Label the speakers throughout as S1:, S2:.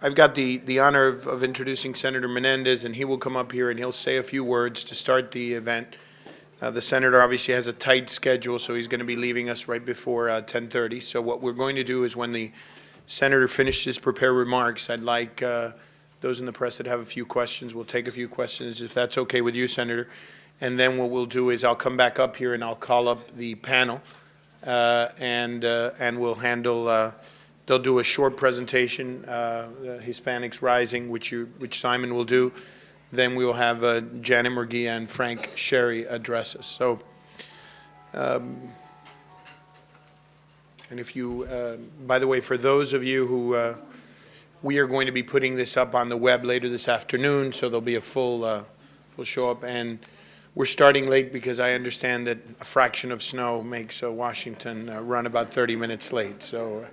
S1: I've got the honor of introducing Senator Menendez, and he will come up here and he'll say a few words to start the event. The senator obviously has a tight schedule, so he's going to be leaving us right before 10:30. So what we're going to do is when the senator finishes his prepared remarks, I'd like those in the press that have a few questions, we'll take a few questions, if that's okay with you, Senator. And then what we'll do is I'll come back up here and I'll call up the panel, and we'll handle. They'll do a short presentation, Hispanics Rising, which Simon will do. Then we will have Janet Murguia and Frank Sharry address us. So, and if you, by the way, for those of you who, we are going to be putting this up on the web later this afternoon, so there'll be a full show up. And we're starting late because I understand that a fraction of snow makes Washington run about 30 minutes late. So,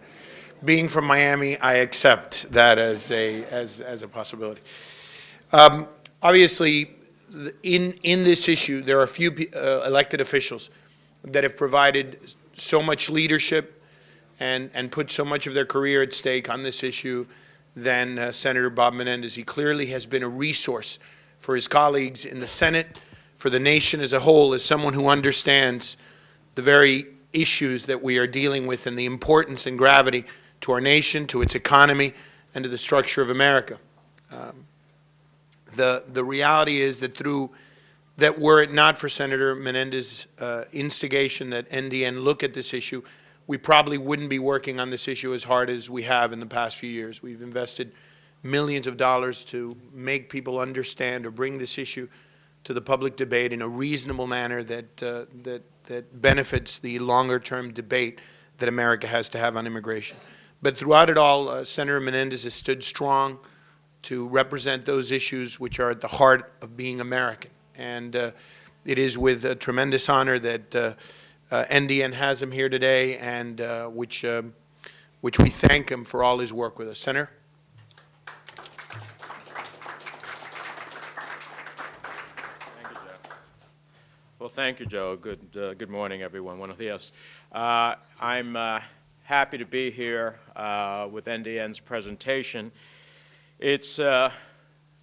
S1: being from Miami, I accept that as a possibility. Obviously, in this issue, there are a few elected officials that have provided so much leadership and put so much of their career at stake on this issue than Senator Bob Menendez. He clearly has been a resource for his colleagues in the Senate, for the nation as a whole, as someone who understands the very issues that we are dealing with and the importance and gravity to our nation, to its economy, and to the structure of America. The reality is that were it not for Senator Menendez's instigation that NDN look at this issue, we probably wouldn't be working on this issue as hard as we have in the past few years. We've invested millions of dollars to make people understand or bring this issue to the public debate in a reasonable manner that benefits the longer-term debate that America has to have on immigration. But throughout it all, Senator Menendez has stood strong to represent those issues which are at the heart of being American. And it is with a tremendous honor that NDN has him here today, and which we thank him for all his work with us. Senator?
S2: Thank you, Joe. Well, thank you, Joe. Good morning, everyone. Buenos dias. I'm happy to be here with NDN's presentation. It's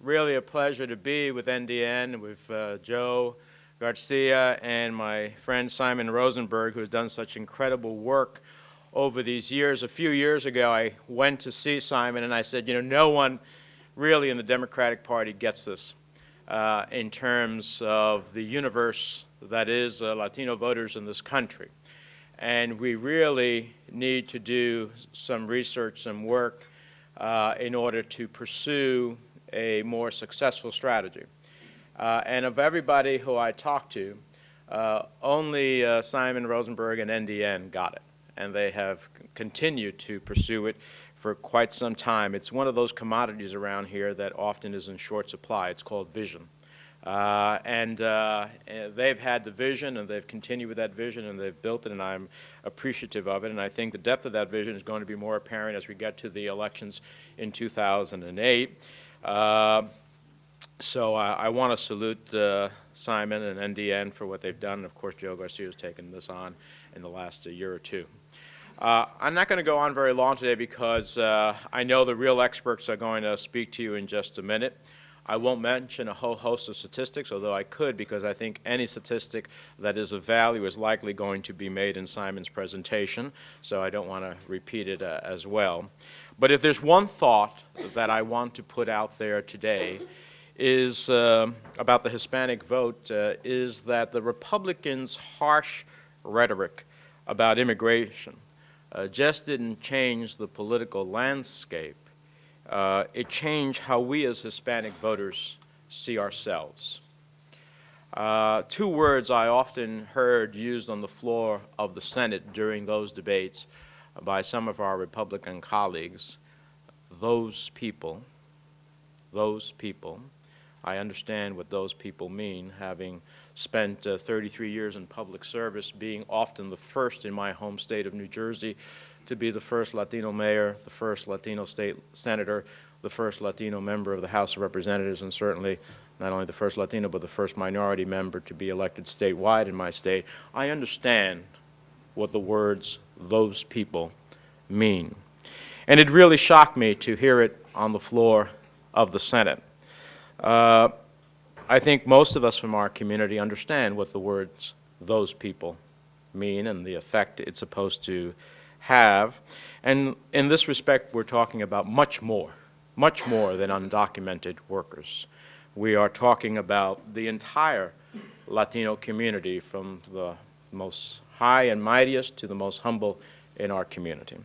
S2: really a pleasure to be with NDN, with Joe, Garcia, and my friend Simon Rosenberg, who has done such incredible work over these years. A few years ago, I went to see Simon, and I said, you know, no one really in the Democratic Party gets this in terms of the universe that is Latino voters in this country. And we really need to do some research, some work in order to pursue a more successful strategy. And of everybody who I talked to, only Simon Rosenberg and NDN got it. And they have continued to pursue it for quite some time. It's one of those commodities around here that often is in short supply. It's called vision. And they've had the vision, and they've continued with that vision, and they've built it, and I'm appreciative of it. And I think the depth of that vision is going to be more apparent as we get to the elections in 2008. So I want to salute Simon and NDN for what they've done. And of course, Joe Garcia has taken this on in the last year or two. I'm not going to go on very long today because I know the real experts are going to speak to you in just a minute. I won't mention a whole host of statistics, although I could, because I think any statistic that is of value is likely going to be made in Simon's presentation, so I don't want to repeat it as well. But if there's one thought that I want to put out there today is about the Hispanic vote, is that the Republicans' harsh rhetoric about immigration just didn't change the political landscape. It changed how we as Hispanic voters see ourselves. Two words I often heard used on the floor of the Senate during those debates by some of our Republican colleagues: those people, those people. I understand what those people mean, having spent 33 years in public service, being often the first in my home state of New Jersey to be the first Latino mayor, the first Latino state senator, the first Latino member of the House of Representatives, and certainly not only the first Latino, but the first minority member to be elected statewide in my state. I understand what the words "those people" mean. And it really shocked me to hear it on the floor of the Senate. I think most of us from our community understand what the words "those people" mean and the effect it's supposed to have. And in this respect, we're talking about much more than undocumented workers. We are talking about the entire Latino community, from the most high and mightiest to the most humble in our community.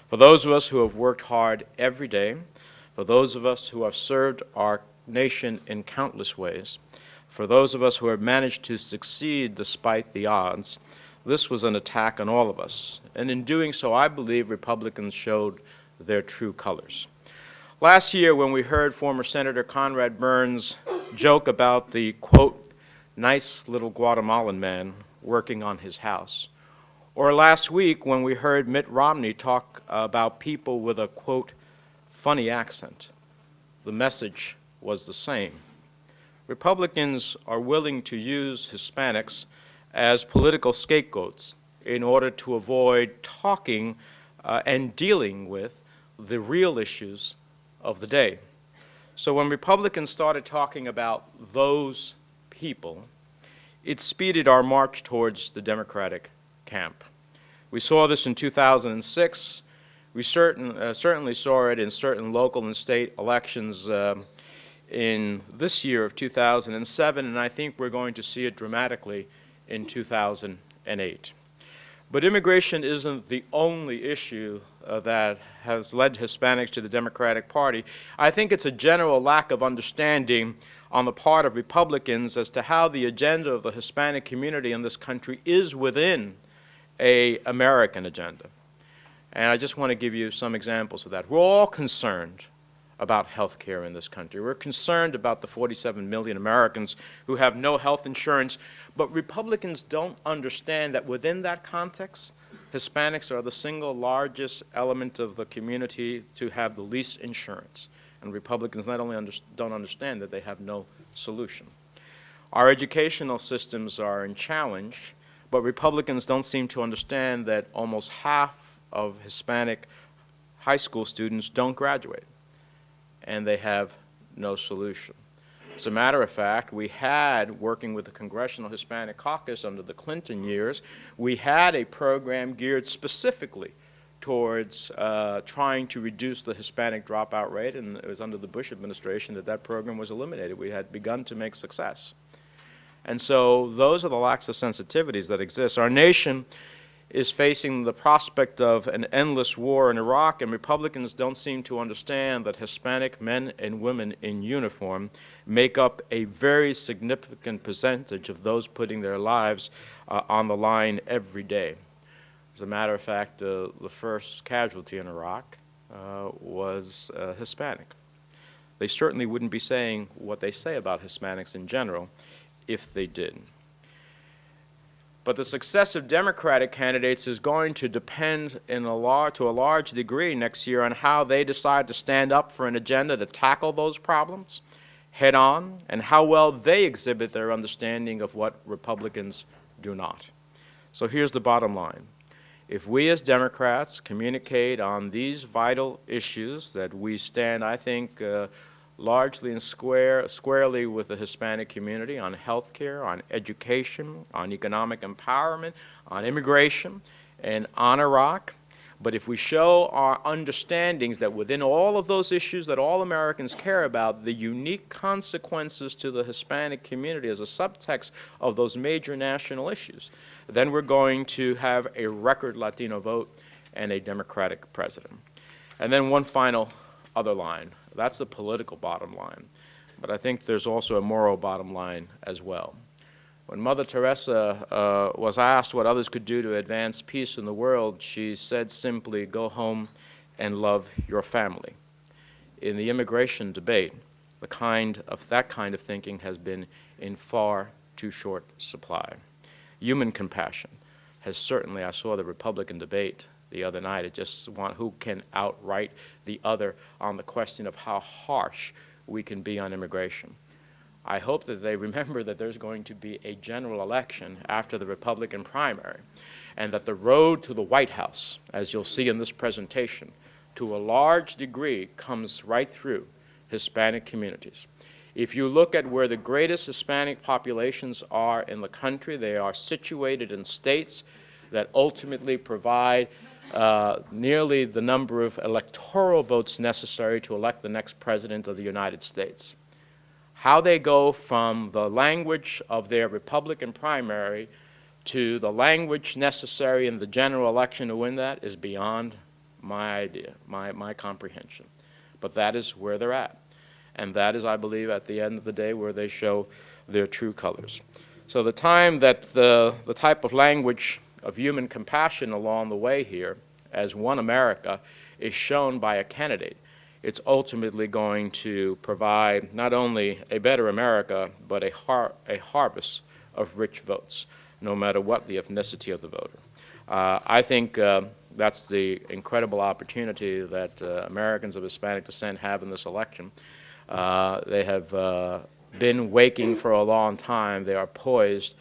S2: For those of us who have worked hard every day, for those of us who have served our nation in countless ways, for those of us who have managed to succeed despite the odds, this was an attack on all of us. And in doing so, I believe Republicans showed their true colors. Last year, when we heard former Senator Conrad Burns joke about the, quote, nice little Guatemalan man working on his house, or last week when we heard Mitt Romney talk about people with a, quote, funny accent, the message was the same. Republicans are willing to use Hispanics as political scapegoats in order to avoid talking and dealing with the real issues of the day. So when Republicans started talking about those people, it speeded our march towards the Democratic camp. We saw this in 2006. We certainly saw it in certain local and state elections in this year of 2007, and I think we're going to see it dramatically in 2008. But immigration isn't the only issue that has led Hispanics to the Democratic Party. I think it's a general lack of understanding on the part of Republicans as to how the agenda of the Hispanic community in this country is within an American agenda. And I just want to give you some examples of that. We're all concerned about health care in this country. We're concerned about the 47 million Americans who have no health insurance, but Republicans don't understand that within that context, Hispanics are the single largest element of the community to have the least insurance. And Republicans not only don't understand that, they have no solution. Our educational systems are in challenge, but Republicans don't seem to understand that almost half of Hispanic high school students don't graduate, and they have no solution. As a matter of fact, we had, working with the Congressional Hispanic Caucus under the Clinton years, we had a program geared specifically towards trying to reduce the Hispanic dropout rate, and it was under the Bush administration that that program was eliminated. We had begun to make success. And so those are the lacks of sensitivities that exist. Our nation is facing the prospect of an endless war in Iraq, and Republicans don't seem to understand that Hispanic men and women in uniform make up a very significant percentage of those putting their lives on the line every day. As a matter of fact, the first casualty in Iraq was Hispanic. They certainly wouldn't be saying what they say about Hispanics in general if they did. But the success of Democratic candidates is going to depend to a large degree next year on how they decide to stand up for an agenda to tackle those problems head on, and how well they exhibit their understanding of what Republicans do not. So here's the bottom line. If we as Democrats communicate on these vital issues that we stand, I think, largely and squarely with the Hispanic community on health care, on education, on economic empowerment, on immigration, and on Iraq. But if we show our understandings that within all of those issues that all Americans care about, the unique consequences to the Hispanic community as a subtext of those major national issues, then we're going to have a record Latino vote and a Democratic president. And then one final other line. That's the political bottom line. But I think there's also a moral bottom line as well. When Mother Teresa was asked what others could do to advance peace in the world, she said simply, go home and love your family. In the immigration debate, that kind of thinking has been in far too short supply. Human compassion has certainly, I saw the Republican debate the other night, it just who can outright the other on the question of how harsh we can be on immigration. I hope that they remember that there's going to be a general election after the Republican primary, and that the road to the White House, as you'll see in this presentation, to a large degree, comes right through Hispanic communities. If you look at where the greatest Hispanic populations are in the country, they are situated in states that ultimately provide nearly the number of electoral votes necessary to elect the next president of the United States. How they go from the language of their Republican primary to the language necessary in the general election to win that is beyond my idea, my comprehension. But that is where they're at. And that is, I believe, at the end of the day, where they show their true colors. So the time that the type of language of human compassion along the way here, as one America, is shown by a candidate, it's ultimately going to provide not only a better America, but a harvest of rich votes, no matter what the ethnicity of the voter. I think that's the incredible opportunity that Americans of Hispanic descent have in this election. They have been waking for a long time. They are poised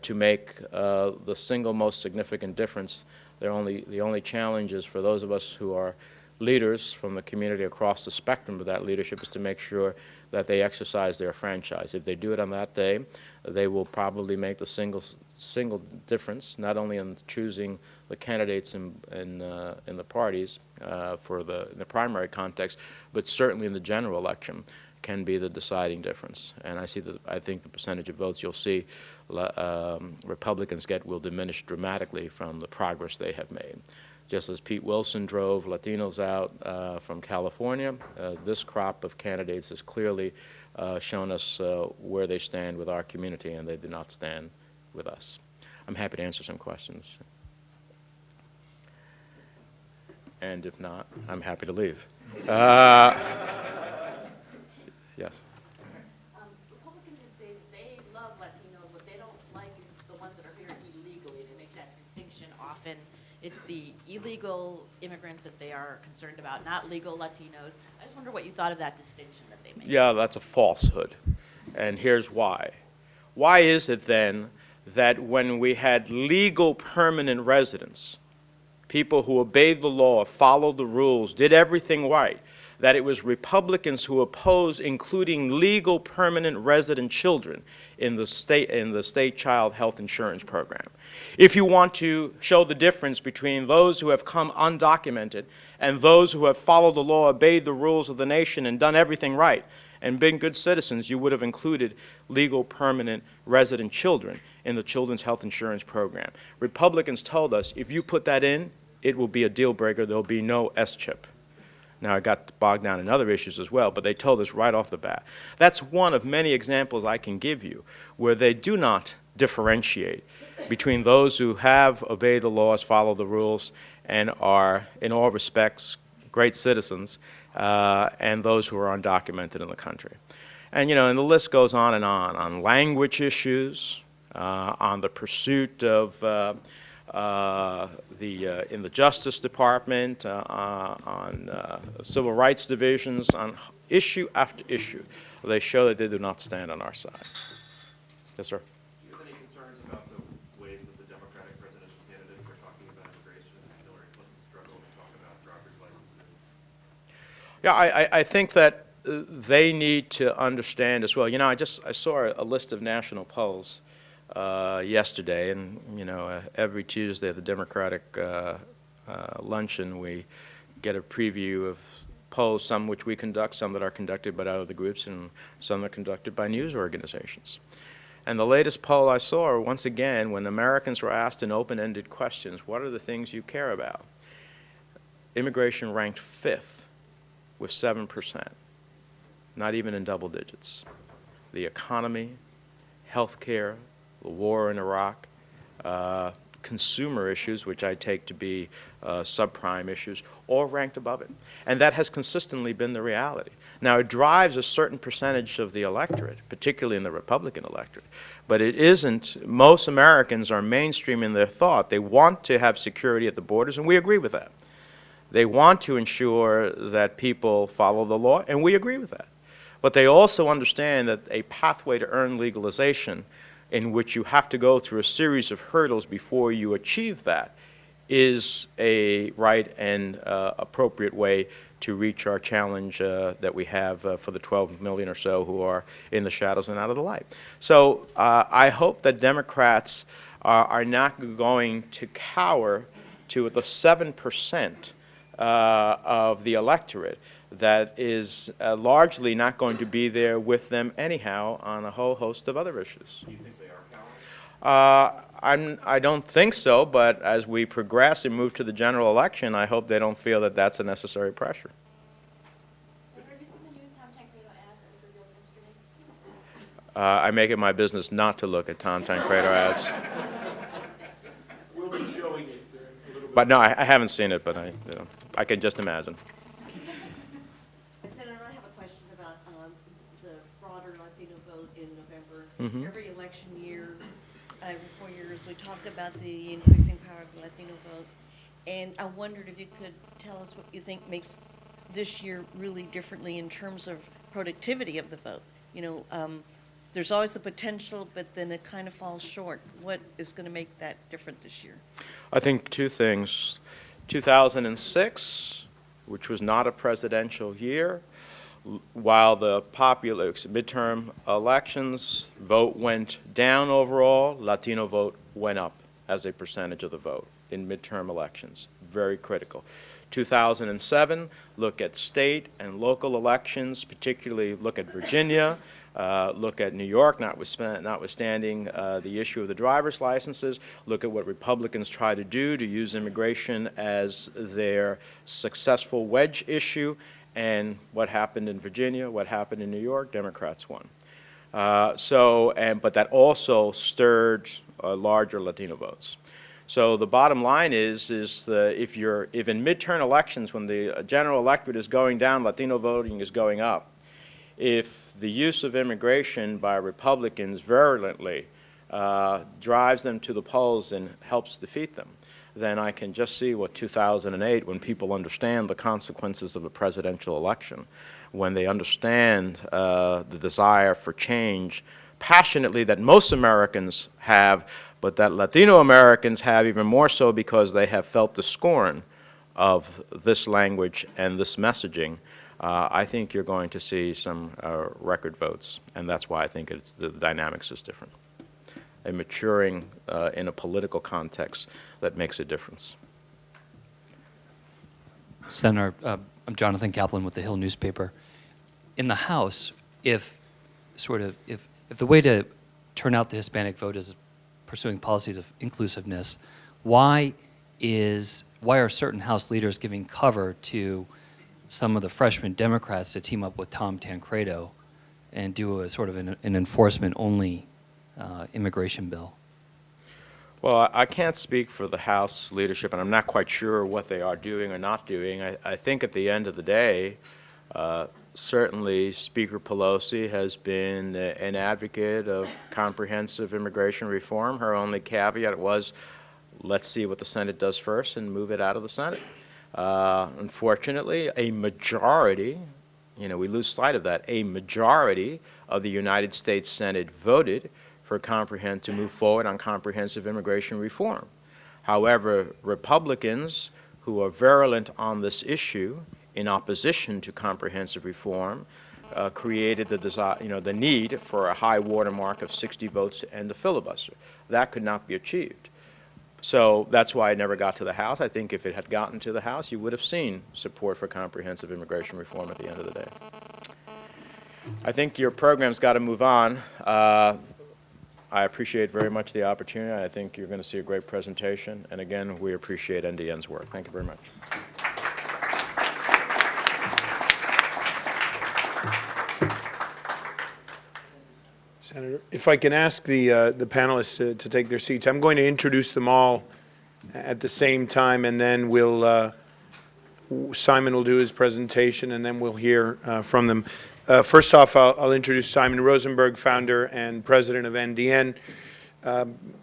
S2: to make the single most significant difference. The only challenge is for those of us who are leaders from the community across the spectrum of that leadership is to make sure that they exercise their franchise. If they do it on that day, they will probably make the single difference, not only in choosing the candidates in the parties in the primary context, but certainly in the general election can be the deciding difference. And I think the percentage of votes you'll see Republicans get will diminish dramatically from the progress they have made. Just as Pete Wilson drove Latinos out from California, this crop of candidates has clearly shown us where they stand with our community, and they do not stand with us. I'm happy to answer some questions. And if not, I'm happy to leave. Yes.
S3: Republicans would say that they love Latinos. What they don't like is the ones that are here illegally. They make that distinction often. It's the illegal immigrants that they are concerned about, not legal Latinos. I just wonder what you thought of that distinction that they make.
S2: Yeah, that's a falsehood. And here's why. Why is it then that when we had legal permanent residents, people who obeyed the law, followed the rules, did everything right, that it was Republicans who opposed including legal permanent resident children in the state child health insurance program? If you want to show the difference between those who have come undocumented and those who have followed the law, obeyed the rules of the nation, and done everything right, and been good citizens, you would have included legal permanent resident children in the children's health insurance program. Republicans told us, if you put that in, it will be a deal breaker. There will be no S-chip. Now, I got bogged down in other issues as well, but they told us right off the bat. That's one of many examples I can give you where they do not differentiate between those who have obeyed the laws, followed the rules, and are, in all respects, great citizens, and those who are undocumented in the country. And, and the list goes on language issues, on the pursuit of in the Justice Department, on civil rights divisions, on issue after issue. They show that they do not stand on our side. Yes, sir?
S4: Do you have any concerns about the ways that the Democratic presidential candidates are talking about immigration and Hillary Clinton's struggle to talk about driver's licenses?
S2: Yeah, I think that they need to understand as well. I saw a list of national polls yesterday, and every Tuesday at the Democratic luncheon we get a preview of polls, some which we conduct, some that are conducted by other groups, and some are conducted by news organizations. And the latest poll I saw, once again, when Americans were asked in open-ended questions, what are the things you care about? Immigration ranked 5th with 7%, not even in double digits. The economy, health care, the war in Iraq, consumer issues, which I take to be subprime issues, all ranked above it. And that has consistently been the reality. Now, it drives a certain percentage of the electorate, particularly in the Republican electorate, but it isn't. Most Americans are mainstream in their thought. They want to have security at the borders, and we agree with that. They want to ensure that people follow the law, and we agree with that. But they also understand that a pathway to earn legalization in which you have to go through a series of hurdles before you achieve that is a right and appropriate way to reach our challenge that we have for the 12 million or so who are in the shadows and out of the light. So I hope that Democrats are not going to cower to the 7% of the electorate that is largely not going to be there with them anyhow on a whole host of other issues.
S4: Do you think they are cowards?
S2: I don't think so, but as we progress and move to the general election, I hope they don't feel that that's a necessary pressure.
S3: Senator, have you seen the new Tom Tancredo ad that was revealed yesterday?
S2: I make it my business not to look at Tom Tancredo ads.
S1: We'll be showing it a little bit.
S2: But no, I haven't seen it, but I can just imagine.
S5: Senator, I have a question about the broader Latino vote in November.
S2: Mhm.
S5: Every election year, every 4 years, we talk about the increasing power of the Latino vote. And I wondered if you could tell us what you think makes this year really differently in terms of productivity of the vote. You know, there's always the potential, but then it kind of falls short. What is going to make that different this year?
S2: I think two things. 2006, which was not a presidential year, while the midterm elections vote went down overall, Latino vote went up as a percentage of the vote in midterm elections. Very critical. 2007, look at state and local elections, particularly look at Virginia, look at New York, notwithstanding the issue of the driver's licenses. Look at what Republicans try to do to use immigration as their successful wedge issue, and what happened in Virginia, what happened in New York, Democrats won. But that also stirred larger Latino votes. So the bottom line is if in midterm elections, when the general electorate is going down, Latino voting is going up. If the use of immigration by Republicans virulently drives them to the polls and helps defeat them, then I can just see what 2008, when people understand the consequences of a presidential election, when they understand the desire for change passionately that most Americans have, but that Latino Americans have even more so because they have felt the scorn of this language and this messaging. I think you're going to see some record votes, and that's why I think the dynamics is different. A maturing in a political context that makes a difference.
S6: Senator, I'm Jonathan Kaplan with the Hill newspaper. In the House, if the way to turn out the Hispanic vote is pursuing policies of inclusiveness, why are certain House leaders giving cover to some of the freshman Democrats to team up with Tom Tancredo and do a sort of an enforcement-only immigration bill?
S2: Well, I can't speak for the House leadership, and I'm not quite sure what they are doing or not doing. I think at the end of the day, certainly Speaker Pelosi has been an advocate of comprehensive immigration reform. Her only caveat was, let's see what the Senate does first and move it out of the Senate. Unfortunately, a majority, we lose sight of that, a majority of the United States Senate voted to move forward on comprehensive immigration reform. However, Republicans who are virulent on this issue in opposition to comprehensive reform created the need for a high watermark of 60 votes to end the filibuster. That could not be achieved. So that's why it never got to the House. I think if it had gotten to the House, you would have seen support for comprehensive immigration reform at the end of the day. I think your program's got to move on. I appreciate very much the opportunity. I think you're going to see a great presentation. And again, we appreciate NDN's work. Thank you very much.
S1: Senator, if I can ask the panelists to take their seats, I'm going to introduce them all at the same time, and then Simon will do his presentation, and then we'll hear from them. First off, I'll introduce Simon Rosenberg, founder and president of NDN.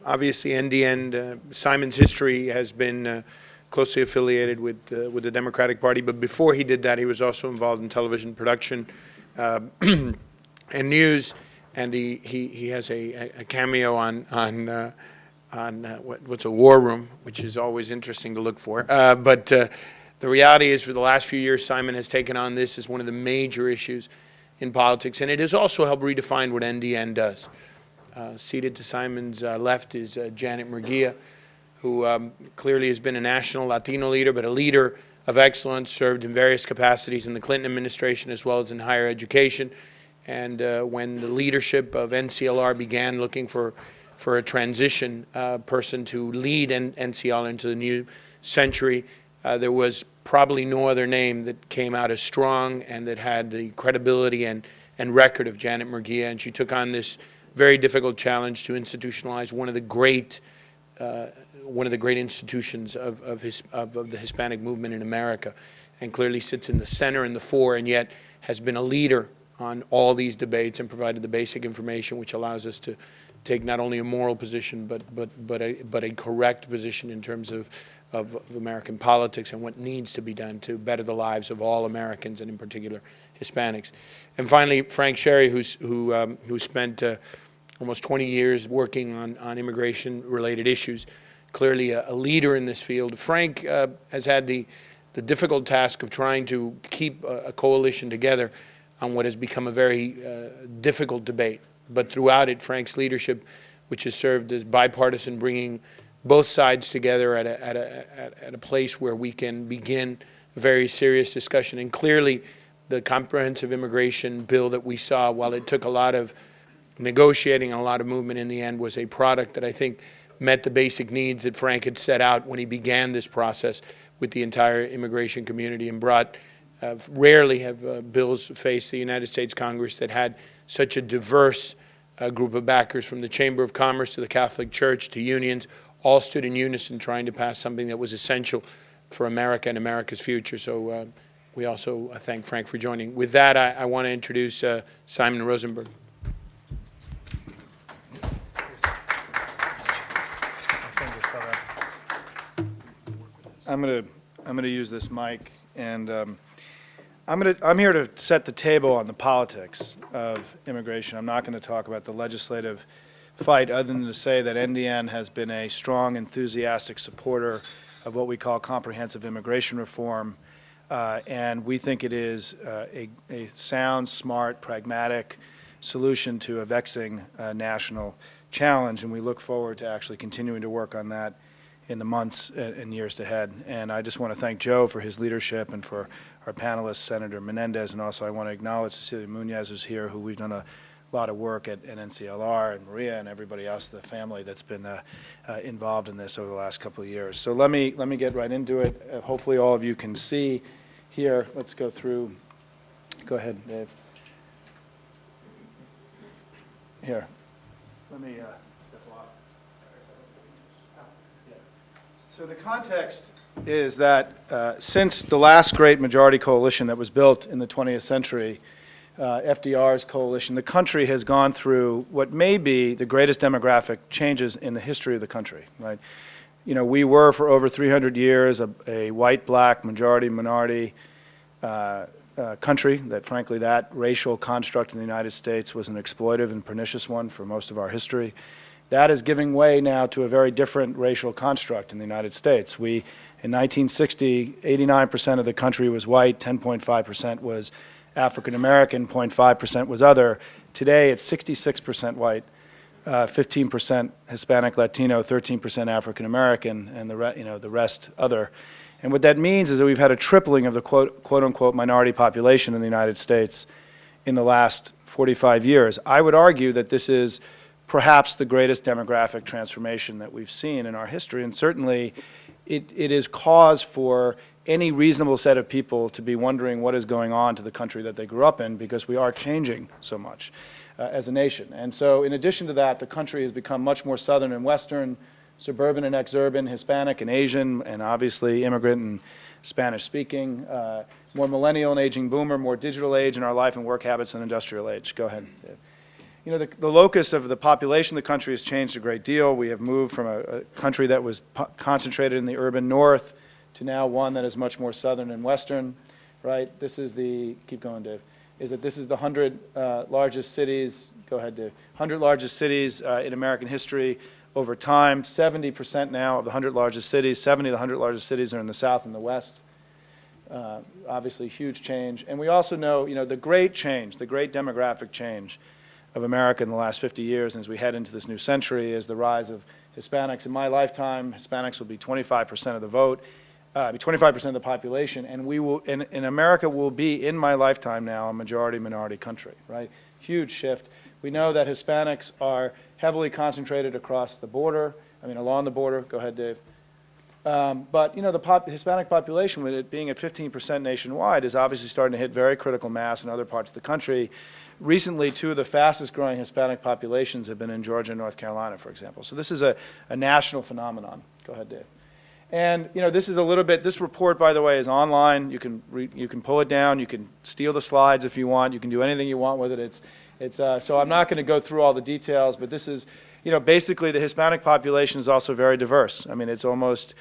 S1: Obviously, NDN, Simon's history has been closely affiliated with the Democratic Party, but before he did that, he was also involved in television production and news, and he has a cameo on on what's a war room, which is always interesting to look for. But the reality is, for the last few years, Simon has taken on this as one of the major issues in politics, and it has also helped redefine what NDN does. Seated to Simon's left is Janet Murguia, who clearly has been a national Latino leader, but a leader of excellence, served in various capacities in the Clinton administration as well as in higher education. And when the leadership of NCLR began looking for a transition person to lead NCLR into the new century, there was probably no other name that came out as strong and that had the credibility and record of Janet Murguia. And she took on this very difficult challenge to institutionalize one of the great institutions of the Hispanic movement in America, and clearly sits in the center and the fore, and yet has been a leader on all these debates and provided the basic information which allows us to take not only a moral position but a correct position in terms of American politics and what needs to be done to better the lives of all Americans, and in particular Hispanics. And finally, Frank Sharry, who spent almost 20 years working on immigration-related issues, clearly a leader in this field. Frank has had the difficult task of trying to keep a coalition together on what has become a very difficult debate. But throughout it, Frank's leadership, which has served as bipartisan, bringing both sides together at a place where we can begin a very serious discussion. And clearly, the comprehensive immigration bill that we saw, while it took a lot of negotiating and a lot of movement, in the end was a product that I think met the basic needs that Frank had set out when he began this process with the entire immigration community, and brought, rarely have bills faced the United States Congress that had such a diverse group of backers, from the Chamber of Commerce to the Catholic Church to unions, all stood in unison trying to pass something that was essential for America and America's future. So we also thank Frank for joining. With that, I want to introduce Simon Rosenberg.
S7: I'm gonna use this mic, and I'm here to set the table on the politics of immigration. I'm not going to talk about the legislative fight, other than to say that NDN has been a strong, enthusiastic supporter of what we call comprehensive immigration reform, and we think it is a sound, smart, pragmatic solution to a vexing national challenge, and we look forward to actually continuing to work on that in the months and years ahead. And I just want to thank Joe for his leadership, and for our panelists, Senator Menendez, and also I want to acknowledge Cecilia Munoz, who's here, who we've done a lot of work at NCLR, and Maria, and everybody else, the family that's been involved in this over the last couple of years. So let me get right into it. Hopefully all of you can see here. Let's go through. Go ahead, Dave. Here. Let me step off. So the context is that since the last great majority coalition that was built in the 20th century, FDR's coalition, the country has gone through what may be the greatest demographic changes in the history of the country, right? You know, we were for over 300 years a white, black, majority, minority country. That frankly, that racial construct in the United States was an exploitive and pernicious one for most of our history. That is giving way now to a very different racial construct in the United States. In 1960, 89% of the country was white, 10.5% was African American, 0.5% was other. Today, it's 66% white, 15% Hispanic Latino, 13% African American, and the rest other. And what that means is that we've had a tripling of the quote-unquote minority population in the United States in the last 45 years. I would argue that this is perhaps the greatest demographic transformation that we've seen in our history, and certainly it is cause for any reasonable set of people to be wondering what is going on to the country that they grew up in, because we are changing so much as a nation. And so in addition to that, the country has become much more southern and western, suburban and exurban, Hispanic and Asian, and obviously immigrant and Spanish-speaking, more millennial and aging boomer, more digital age in our life and work habits and industrial age. Go ahead, Dave. You know, the locus of the population of the country has changed a great deal. We have moved from a country that was concentrated in the urban north to now one that is much more southern and western, right? This is the, keep going, Dave, is that this is the 100 largest cities, go ahead, Dave, 100 largest cities in American history. over time. 70% now of the 100 largest cities, 70 of the 100 largest cities are in the South and the West. Obviously, huge change. And we also know, the great change, the great demographic change of America in the last 50 years, and as we head into this new century, is the rise of Hispanics. In my lifetime, Hispanics will be 25% of the vote, 25% of the population, and we will, in America will be, in my lifetime now, a majority-minority country, right? Huge shift. We know that Hispanics are heavily concentrated across the border, along the border. Go ahead, Dave. But, the Hispanic population, with it being at 15% nationwide, is obviously starting to hit very critical mass in other parts of the country. Recently, two of the fastest growing Hispanic populations have been in Georgia and North Carolina, for example. So this is a national phenomenon. Go ahead, Dave. And, this is a little bit, this report, by the way, is online. You can pull it down. You can steal the slides if you want. You can do anything you want with it. So I'm not going to go through all the details, but this is, basically the Hispanic population is also very diverse. It's almost,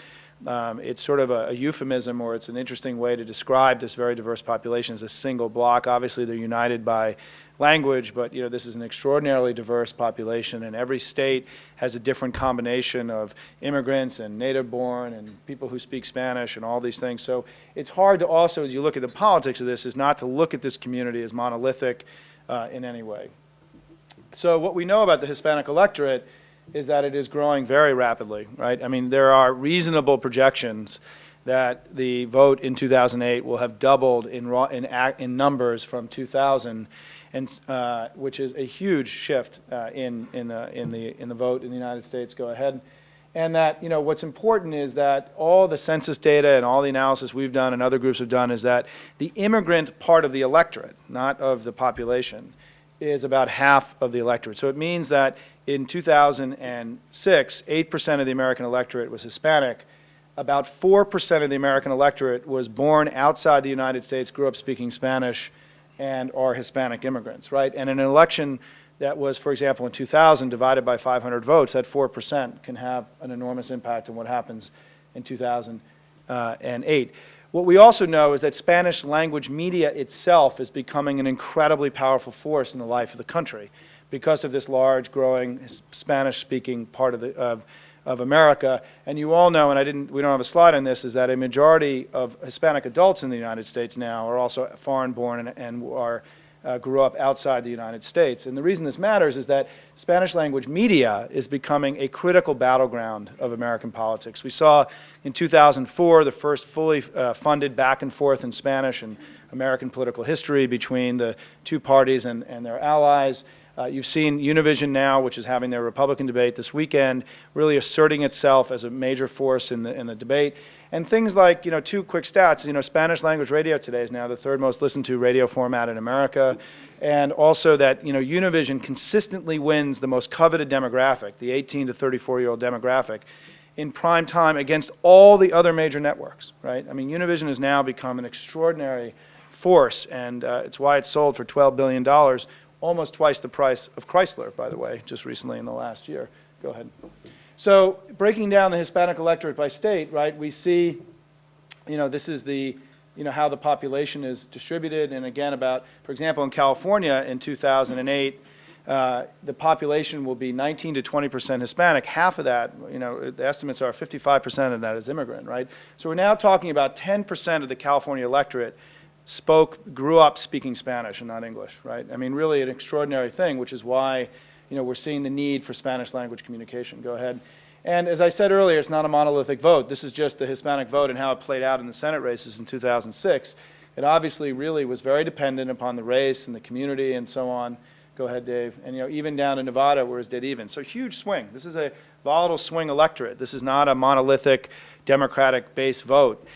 S7: it's sort of a euphemism, or it's an interesting way to describe this very diverse population as a single block. Obviously, they're united by language, but this is an extraordinarily diverse population, and every state has a different combination of immigrants and native-born and people who speak Spanish and all these things. So it's hard to also, as you look at the politics of this, is not to look at this community as monolithic in any way. So what we know about the Hispanic electorate is that it is growing very rapidly, right? There are reasonable projections that the vote in 2008 will have doubled in numbers from 2000, and which is a huge shift in the vote in the United States. Go ahead. And that, what's important is that all the census data and all the analysis we've done and other groups have done is that the immigrant part of the electorate, not of the population, is about half of the electorate. So it means that in 2006, 8% of the American electorate was Hispanic. About 4% of the American electorate was born outside the United States, grew up speaking Spanish, and are Hispanic immigrants, right? And in an election that was, for example, in 2000, divided by 500 votes, that 4% can have an enormous impact on what happens in 2008. What we also know is that Spanish language media itself is becoming an incredibly powerful force in the life of the country because of this large, growing Spanish-speaking part of America. And you all know, and we don't have a slide on this, is that a majority of Hispanic adults in the United States now are also foreign-born and grew up outside the United States. And the reason this matters is that Spanish language media is becoming a critical battleground of American politics. We saw in 2004 the first fully funded back and forth in Spanish in American political history between the two parties and their allies. You've seen Univision now, which is having their Republican debate this weekend, really asserting itself as a major force in the debate. And things like, two quick stats, Spanish language radio today is now the third most listened to radio format in America. And also that, Univision consistently wins the most coveted demographic, the 18 to 34-year-old demographic, in prime time against all the other major networks, right? Univision has now become an extraordinary force, and it's why it's sold for $12 billion, almost twice the price of Chrysler, by the way, just recently in the last year. Go ahead. So breaking down the Hispanic electorate by state, right, we see, this is the, how the population is distributed. And again, for example, in California in 2008, the population will be 19 to 20% Hispanic. Half of that, the estimates are 55% of that is immigrant, right? So we're now talking about 10% of the California electorate grew up speaking Spanish and not English, right? Really an extraordinary thing, which is why we're seeing the need for Spanish language communication. Go ahead. And as I said earlier, it's not a monolithic vote. This is just the Hispanic vote and how it played out in the Senate races in 2006. It obviously really was very dependent upon the race and the community and so on. Go ahead, Dave. And even down in Nevada, where it's dead even. So huge swing. This is a volatile swing electorate. This is not a monolithic Democratic-based vote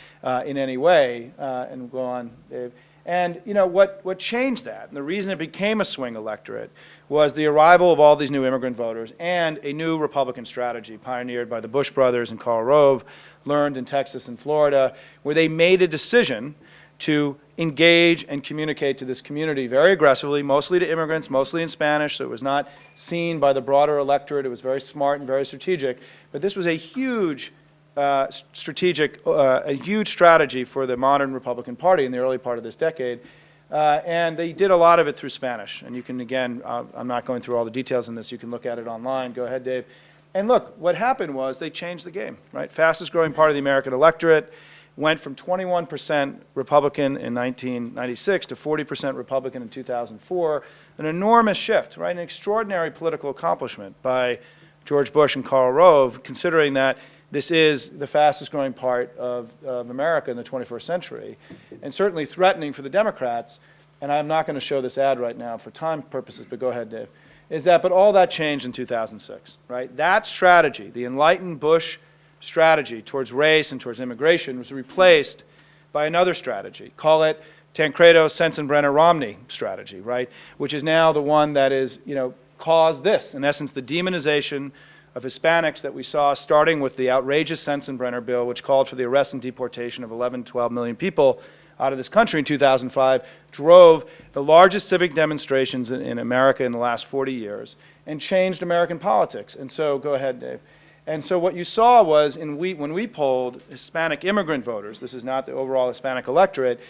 S7: in any way. And go on, Dave. And what changed that, and the reason it became a swing electorate, was the arrival of all these new immigrant voters and a new Republican strategy pioneered by the Bush brothers and Karl Rove, learned in Texas and Florida, where they made a decision to engage and communicate to this community very aggressively, mostly to immigrants, mostly in Spanish, so it was not seen by the broader electorate. It was very smart and very strategic. But this was a huge a huge strategy for the modern Republican Party in the early part of this decade. And they did a lot of it through Spanish. And you can, again, I'm not going through all the details in this. You can look at it online. Go ahead, Dave. And look, what happened was they changed the game, right? Fastest growing part of the American electorate went from 21% Republican in 1996 to 40% Republican in 2004, an enormous shift, right? An extraordinary political accomplishment by George Bush and Karl Rove, considering that this is the fastest growing part of America in the 21st century, and certainly threatening for the Democrats, and I'm not going to show this ad right now for time purposes, but go ahead, Dave, but all that changed in 2006, right? That strategy, the enlightened Bush strategy towards race and towards immigration, was replaced by another strategy. Call it Tancredo, Sensenbrenner, Romney strategy, right? Which is now the one that is, caused this, in essence, the demonization of Hispanics that we saw starting with the outrageous Sensenbrenner bill, which called for the arrest and deportation of 11 to 12 million people out of this country in 2005, drove the largest civic demonstrations in America in the last 40 years, and changed American politics. And so, go ahead, Dave. And so what you saw was, when we polled Hispanic immigrant voters, this is not the overall Hispanic electorate,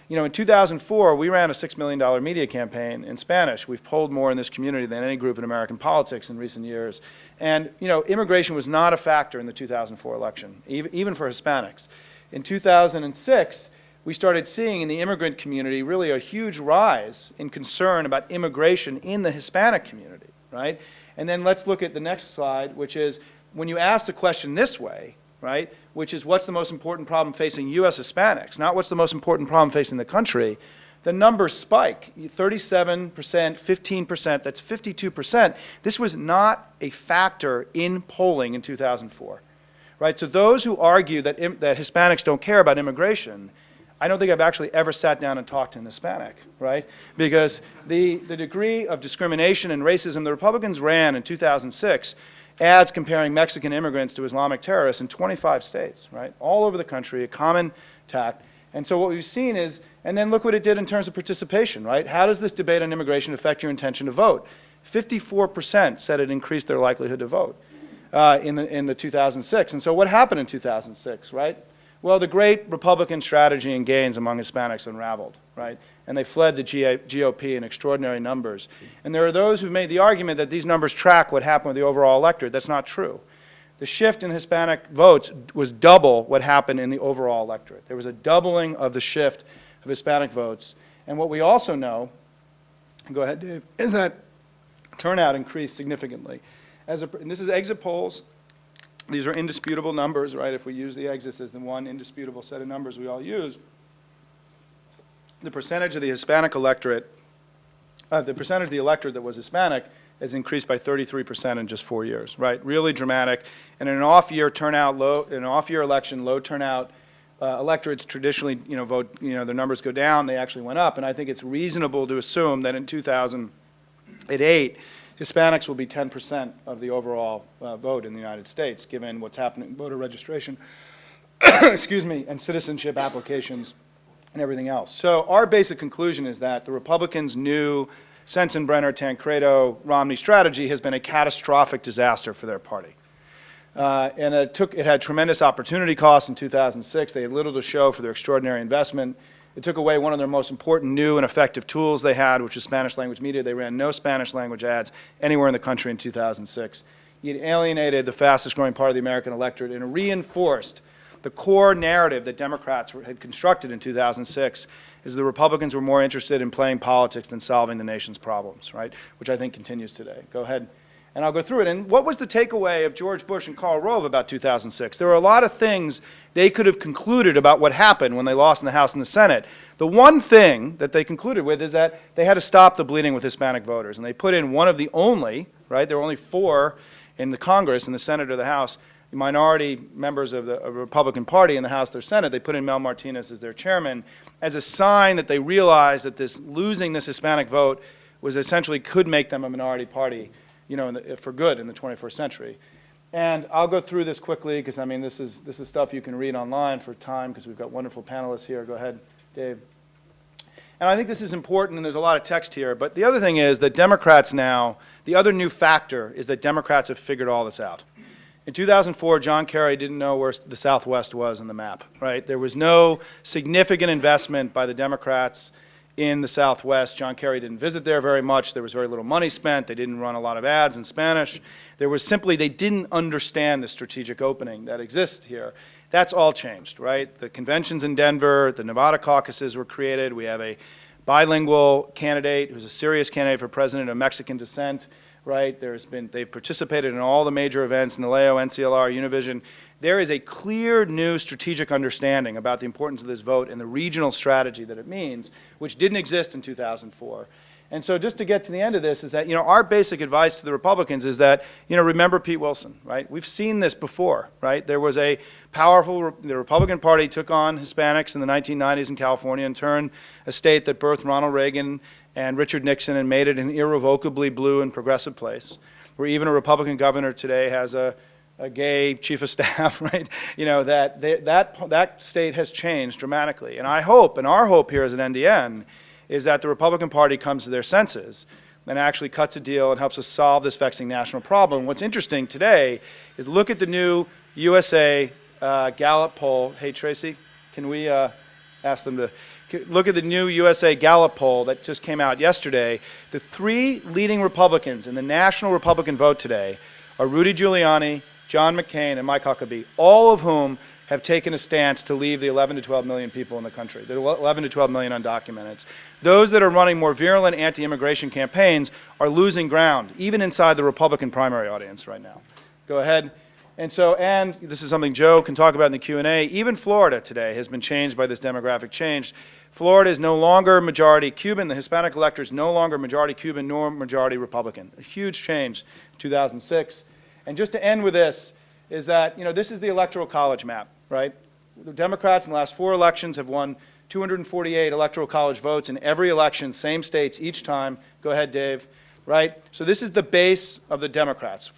S7: in 2004, we ran a $6 million media campaign in Spanish. We've polled more in this community than any group in American politics in recent years. And, immigration was not a factor in the 2004 election, even for Hispanics. In 2006, we started seeing in the immigrant community really a huge rise in concern about immigration in the Hispanic community, right? And then let's look at the next slide, which is when you ask the question this way, right, which is what's the most important problem facing U.S. Hispanics, not what's the most important problem facing the country, the numbers spike, 37%, 15%, that's 52%. This was not a factor in polling in 2004, right? So those who argue that Hispanics don't care about immigration, I don't think I've actually ever sat down and talked to an Hispanic, right? Because the degree of discrimination and racism the Republicans ran in 2006, ads comparing Mexican immigrants to Islamic terrorists in 25 states, right? All over the country, a common tact. And so what we've seen is, and then look what it did in terms of participation, right? How does this debate on immigration affect your intention to vote? 54% said it increased their likelihood to vote in the 2006. And so what happened in 2006, right? Well, the great Republican strategy and gains among Hispanics unraveled, right? And they fled the GOP in extraordinary numbers. And there are those who've made the argument that these numbers track what happened with the overall electorate. That's not true. The shift in Hispanic votes was double what happened in the overall electorate. There was a doubling of the shift of Hispanic votes. And what we also know, go ahead, Dave, is that turnout increased significantly. And this is exit polls. These are indisputable numbers, right? If we use the exits as the one indisputable set of numbers we all use, the percentage of the Hispanic electorate, the percentage of the electorate that was Hispanic has increased by 33% in just 4 years, right? Really dramatic. And in an off-year turnout, in an off-year election, low turnout electorates traditionally, vote, their numbers go down. They actually went up. And I think it's reasonable to assume that in 2008, Hispanics will be 10% of the overall vote in the United States, given what's happening in voter registration, excuse me, and citizenship applications and everything else. So our basic conclusion is that the Republicans' new Sensenbrenner, Tancredo, Romney strategy has been a catastrophic disaster for their party. And it had tremendous opportunity costs in 2006. They had little to show for their extraordinary investment. It took away one of their most important new and effective tools they had, which is Spanish language media. They ran no Spanish language ads anywhere in the country in 2006. It alienated the fastest growing part of the American electorate and reinforced the core narrative that Democrats had constructed in 2006 is the Republicans were more interested in playing politics than solving the nation's problems, right? Which I think continues today. Go ahead. And I'll go through it. And what was the takeaway of George Bush and Karl Rove about 2006? There were a lot of things they could have concluded about what happened when they lost in the House and the Senate. The one thing that they concluded with is that they had to stop the bleeding with Hispanic voters. And they put in one of the only, right, there were only 4 in the Congress, in the Senate or the House, minority members of the Republican Party in the House or Senate. They put in Mel Martinez as their chairman as a sign that they realized that losing this Hispanic vote was essentially could make them a minority party, for good in the 21st century. And I'll go through this quickly because, I mean, this is stuff you can read online for time because we've got wonderful panelists here. Go ahead, Dave. And I think this is important, and there's a lot of text here. But the other thing is that Democrats now, the other new factor is that Democrats have figured all this out. In 2004, John Kerry didn't know where the Southwest was on the map, right? There was no significant investment by the Democrats in the Southwest. John Kerry didn't visit there very much. There was very little money spent. They didn't run a lot of ads in Spanish. There was simply, they didn't understand the strategic opening that exists here. That's all changed, right? The conventions in Denver, the Nevada caucuses were created. We have a bilingual candidate who's a serious candidate for president of Mexican descent, right? They've participated in all the major events, NALEO, NCLR, Univision. There is a clear new strategic understanding about the importance of this vote and the regional strategy that it means, which didn't exist in 2004. And so just to get to the end of this is that, our basic advice to the Republicans is that, remember Pete Wilson, right? We've seen this before, right? There was a powerful, the Republican Party took on Hispanics in the 1990s in California and turned a state that birthed Ronald Reagan and Richard Nixon and made it an irrevocably blue and progressive place, where even a Republican governor today has a gay chief of staff, right? That state has changed dramatically. And I hope, and our hope here as an NDN, is that the Republican Party comes to their senses and actually cuts a deal and helps us solve this vexing national problem. What's interesting today is look at the new USA Gallup poll. Hey, Tracy, can we ask them to look at the new USA Gallup poll that just came out yesterday? The three leading Republicans in the national Republican vote today are Rudy Giuliani, John McCain, and Mike Huckabee, all of whom have taken a stance to leave the 11 to 12 million people in the country, the 11 to 12 million undocumented. Those that are running more virulent anti-immigration campaigns are losing ground, even inside the Republican primary audience right now. Go ahead. And this is something Joe can talk about in the Q&A, even Florida today has been changed by this demographic change. Florida is no longer majority Cuban. The Hispanic electorate is no longer majority Cuban nor majority Republican. A huge change in 2006. And just to end with this, is that, this is the Electoral College map, right? The Democrats in the last 4 elections have won 248 Electoral College votes in every election, same states each time. Go ahead, Dave, right? So this is the base of the Democrats.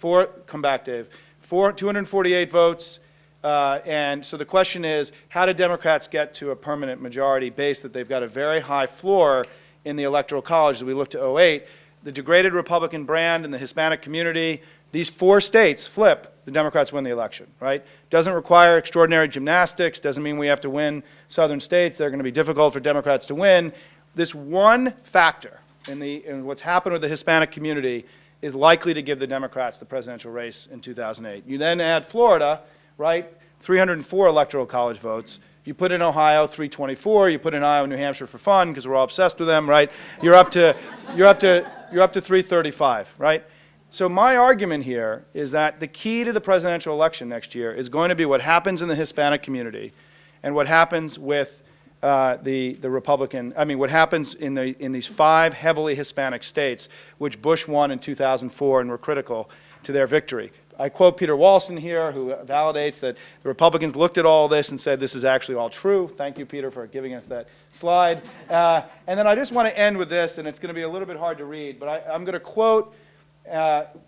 S7: Come back, Dave. 248 votes, and so the question is, how do Democrats get to a permanent majority base that they've got a very high floor in the Electoral College as we look to 08? The degraded Republican brand in the Hispanic community, these 4 states flip, the Democrats win the election, right? Doesn't require extraordinary gymnastics, doesn't mean we have to win southern states. They're going to be difficult for Democrats to win. This one factor in what's happened with the Hispanic community is likely to give the Democrats the presidential race in 2008. You then add Florida, right? 304 Electoral College votes. You put in Ohio, 324. You put in Iowa, New Hampshire for fun because we're all obsessed with them, right? You're up to 335, right? So my argument here is that the key to the presidential election next year is going to be what happens in the Hispanic community and what happens with the Republican, what happens in these 5 heavily Hispanic states, which Bush won in 2004 and were critical to their victory. I quote Peter Walson here, who validates that the Republicans looked at all this and said this is actually all true. Thank you, Peter, for giving us that slide. And then I just want to end with this, and it's going to be a little bit hard to read, but I'm going to quote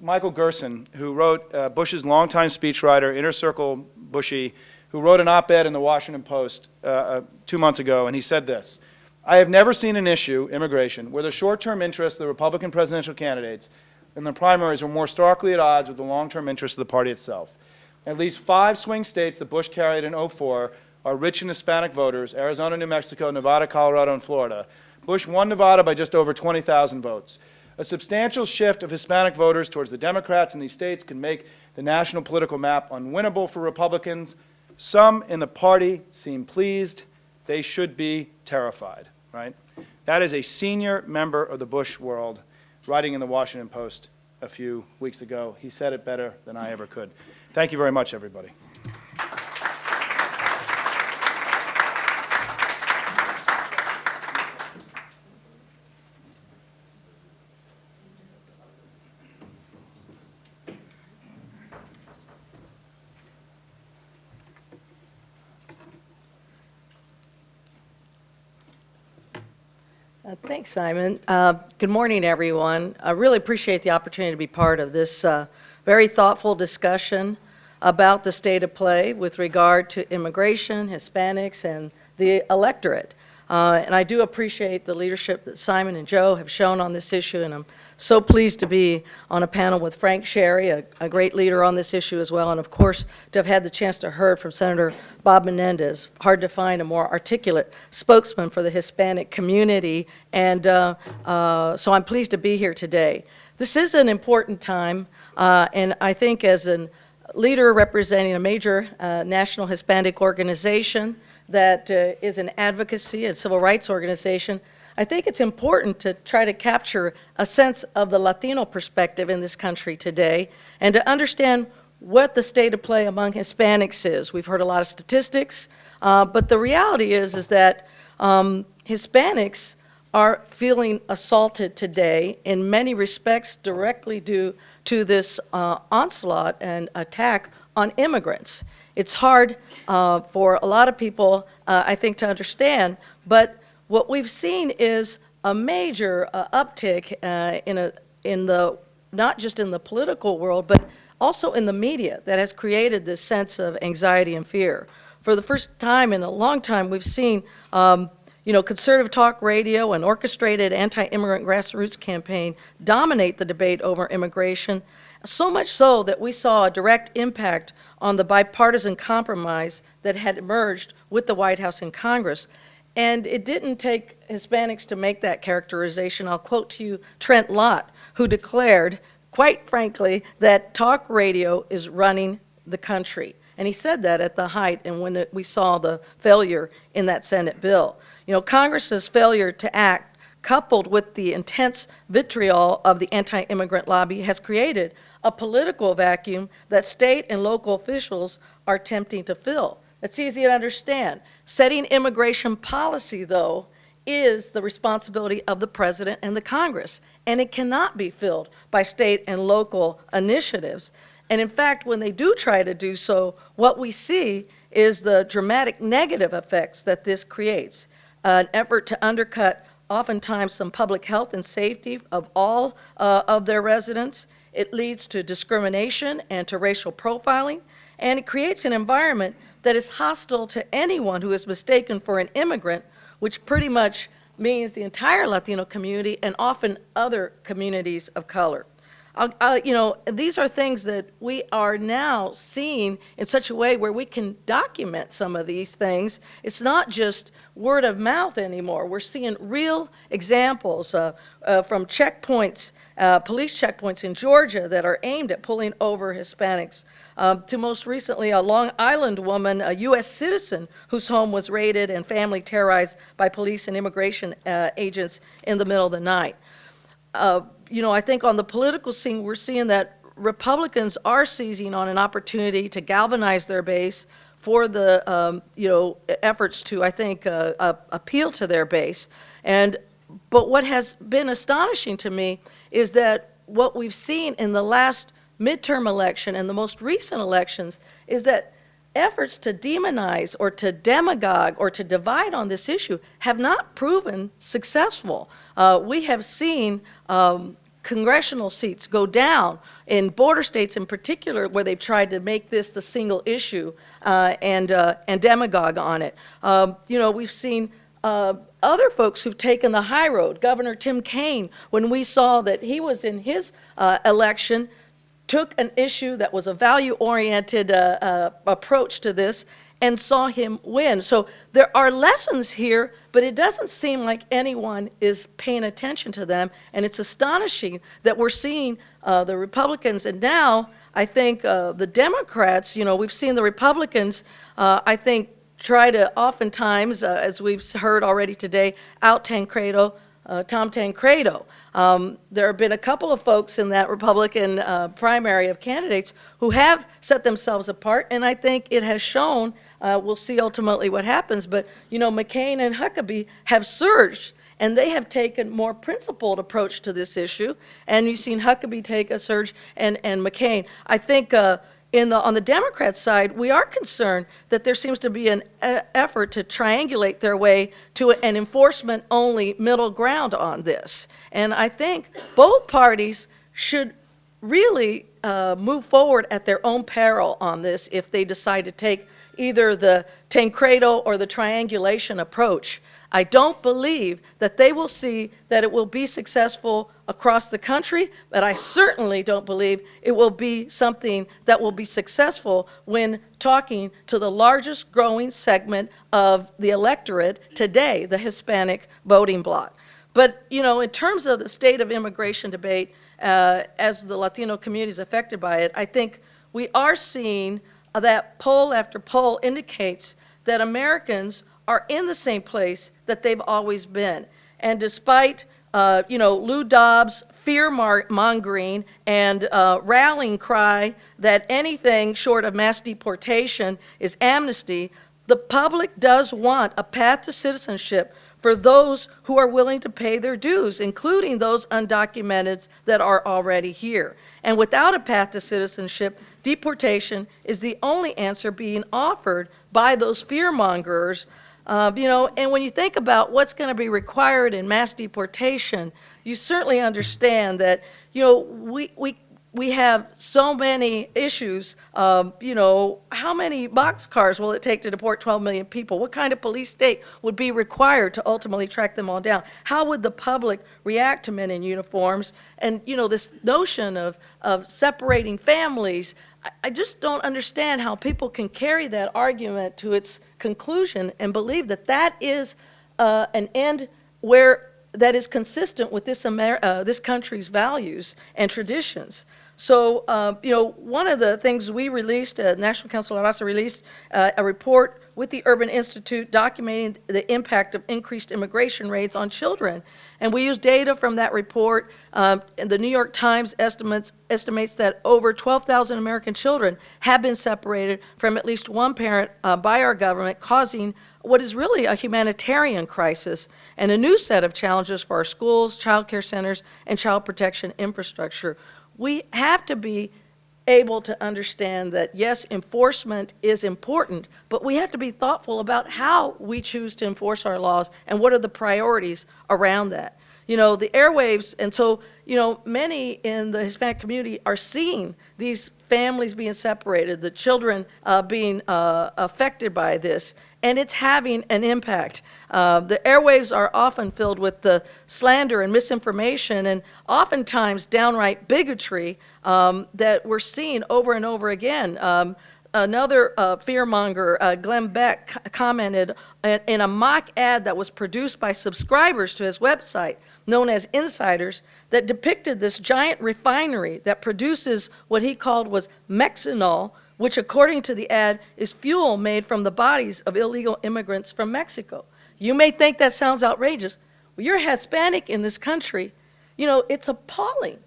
S7: Michael Gerson, who wrote Bush's longtime speechwriter, Inner Circle Bushy, who wrote an op-ed in the Washington Post 2 months ago, and he said this: I have never seen an issue, immigration, where the short-term interests of the Republican presidential candidates in the primaries were more starkly at odds with the long-term interests of the party itself. At least 5 swing states that Bush carried in 2004 are rich in Hispanic voters: Arizona, New Mexico, Nevada, Colorado, and Florida. Bush won Nevada by just over 20,000 votes. A substantial shift of Hispanic voters towards the Democrats in these states can make the national political map unwinnable for Republicans. Some in the party seem pleased. They should be terrified, right? That is a senior member of the Bush world writing in the Washington Post a few weeks ago. He said it better than I ever could. Thank you very much, everybody.
S8: Thanks, Simon. Good morning, everyone. I really appreciate the opportunity to be part of this very thoughtful discussion about the state of play with regard to immigration, Hispanics, and the electorate. And I do appreciate the leadership that Simon and Joe have shown on this issue, and I'm so pleased to be on a panel with Frank Sharry, a great leader on this issue as well, and of course to have had the chance to hear from Senator Bob Menendez. Hard to find a more articulate spokesman for the Hispanic community, and so I'm pleased to be here today. This is an important time, and I think as a leader representing a major national Hispanic organization that is an advocacy and civil rights organization, I think it's important to try to capture a sense of the Latino perspective in this country today and to understand what the state of play among Hispanics is. We've heard a lot of statistics, but the reality is that Hispanics are feeling assaulted today in many respects directly due to this onslaught and attack on immigrants. It's hard for a lot of people, I think, to understand, but what we've seen is a major uptick in the not just in the political world, but also in the media that has created this sense of anxiety and fear. For the first time in a long time, we've seen conservative talk radio and orchestrated anti-immigrant grassroots campaign dominate the debate over immigration, so much so that we saw a direct impact on the bipartisan compromise that had emerged with the White House and Congress. And it didn't take Hispanics to make that characterization. I'll quote to you Trent Lott, who declared, quite frankly, that talk radio is running the country. And he said that at the height and when we saw the failure in that Senate bill. Congress's failure to act, coupled with the intense vitriol of the anti-immigrant lobby, has created a political vacuum that state and local officials are attempting to fill. It's easy to understand. Setting immigration policy, though, is the responsibility of the President and the Congress, and it cannot be filled by state and local initiatives. And in fact, when they do try to do so, what we see is the dramatic negative effects that this creates. An effort to undercut oftentimes some public health and safety of all of their residents. It leads to discrimination and to racial profiling, and it creates an environment that is hostile to anyone who is mistaken for an immigrant, which pretty much means the entire Latino community and often other communities of color. These are things that we are now seeing in such a way where we can document some of these things. It's not just word of mouth anymore. We're seeing real examples from checkpoints, police checkpoints in Georgia that are aimed at pulling over Hispanics, to most recently a Long Island woman, a U.S. citizen whose home was raided and family terrorized by police and immigration agents in the middle of the night. I think on the political scene, we're seeing that Republicans are seizing on an opportunity to galvanize their base for the, efforts to, I think, appeal to their base. But what has been astonishing to me is that what we've seen in the last midterm election and the most recent elections is that efforts to demonize or to demagogue or to divide on this issue have not proven successful. We have seen congressional seats go down in border states in particular where they've tried to make this the single issue and demagogue on it. We've seen other folks who've taken the high road. Governor Tim Kaine, when we saw that he was in his election, took an issue that was a value-oriented approach to this and saw him win. So there are lessons here, but it doesn't seem like anyone is paying attention to them, and it's astonishing that we're seeing the Republicans, and now I think the Democrats, we've seen the Republicans, I think, try to oftentimes, as we've heard already today, out Tancredo, Tom Tancredo. There have been a couple of folks in that Republican primary of candidates who have set themselves apart, and I think it has shown, we'll see ultimately what happens, but McCain and Huckabee have surged, and they have taken more principled approach to this issue, and you've seen Huckabee take a surge and McCain. I think on the Democrat side, we are concerned that there seems to be an effort to triangulate their way to an enforcement-only middle ground on this. And I think both parties should really move forward at their own peril on this if they decide to take either the Tancredo or the triangulation approach. I don't believe that they will see that it will be successful across the country, but I certainly don't believe it will be something that will be successful when talking to the largest growing segment of the electorate today, the Hispanic voting bloc. But, you know, in terms of the state of immigration debate, as the Latino community is affected by it, I think we are seeing that poll after poll indicates that Americans are in the same place that they've always been. And despite, you know, Lou Dobbs' fear-mongering and rallying cry that anything short of mass deportation is amnesty, the public does want a path to citizenship for those who are willing to pay their dues, including those undocumented that are already here. And without a path to citizenship, deportation is the only answer being offered by those fear-mongers. You know, and when you think about what's going to be required in mass deportation, you certainly understand that, you know, we have so many issues. You know, how many boxcars will it take to deport 12 million people? What kind of police state would be required to ultimately track them all down? How would the public react to men in uniforms? And, you know, this notion of separating families, I just don't understand how people can carry that argument to its conclusion and believe that that is an end that is consistent with this country's values and traditions. So, you know, one of the things we released, National Council of Raza released a report with the Urban Institute documenting the impact of increased immigration rates on children. And we used data from that report. And the New York Times estimates that over 12,000 American children have been separated from at least one parent by our government, causing what is really a humanitarian crisis and a new set of challenges for our schools, child care centers, and child protection infrastructure. We have to be able to understand that, yes, enforcement is important, but we have to be thoughtful about how we choose to enforce our laws and what are the priorities around that. You know, the airwaves, and so, you know, many in the Hispanic community are seeing these families being separated, the children being affected by this, and it's having an impact. The airwaves are often filled with the slander and misinformation and oftentimes downright bigotry that we're seeing over and over again. Another fearmonger, Glenn Beck, commented in a mock ad that was produced by subscribers to his website, known as Insiders, that depicted this giant refinery that produces what he called was Mexinol, which according to the ad is fuel made from the bodies of illegal immigrants from Mexico. You may think that sounds outrageous. Well, you're Hispanic in this country. You know, it's appalling.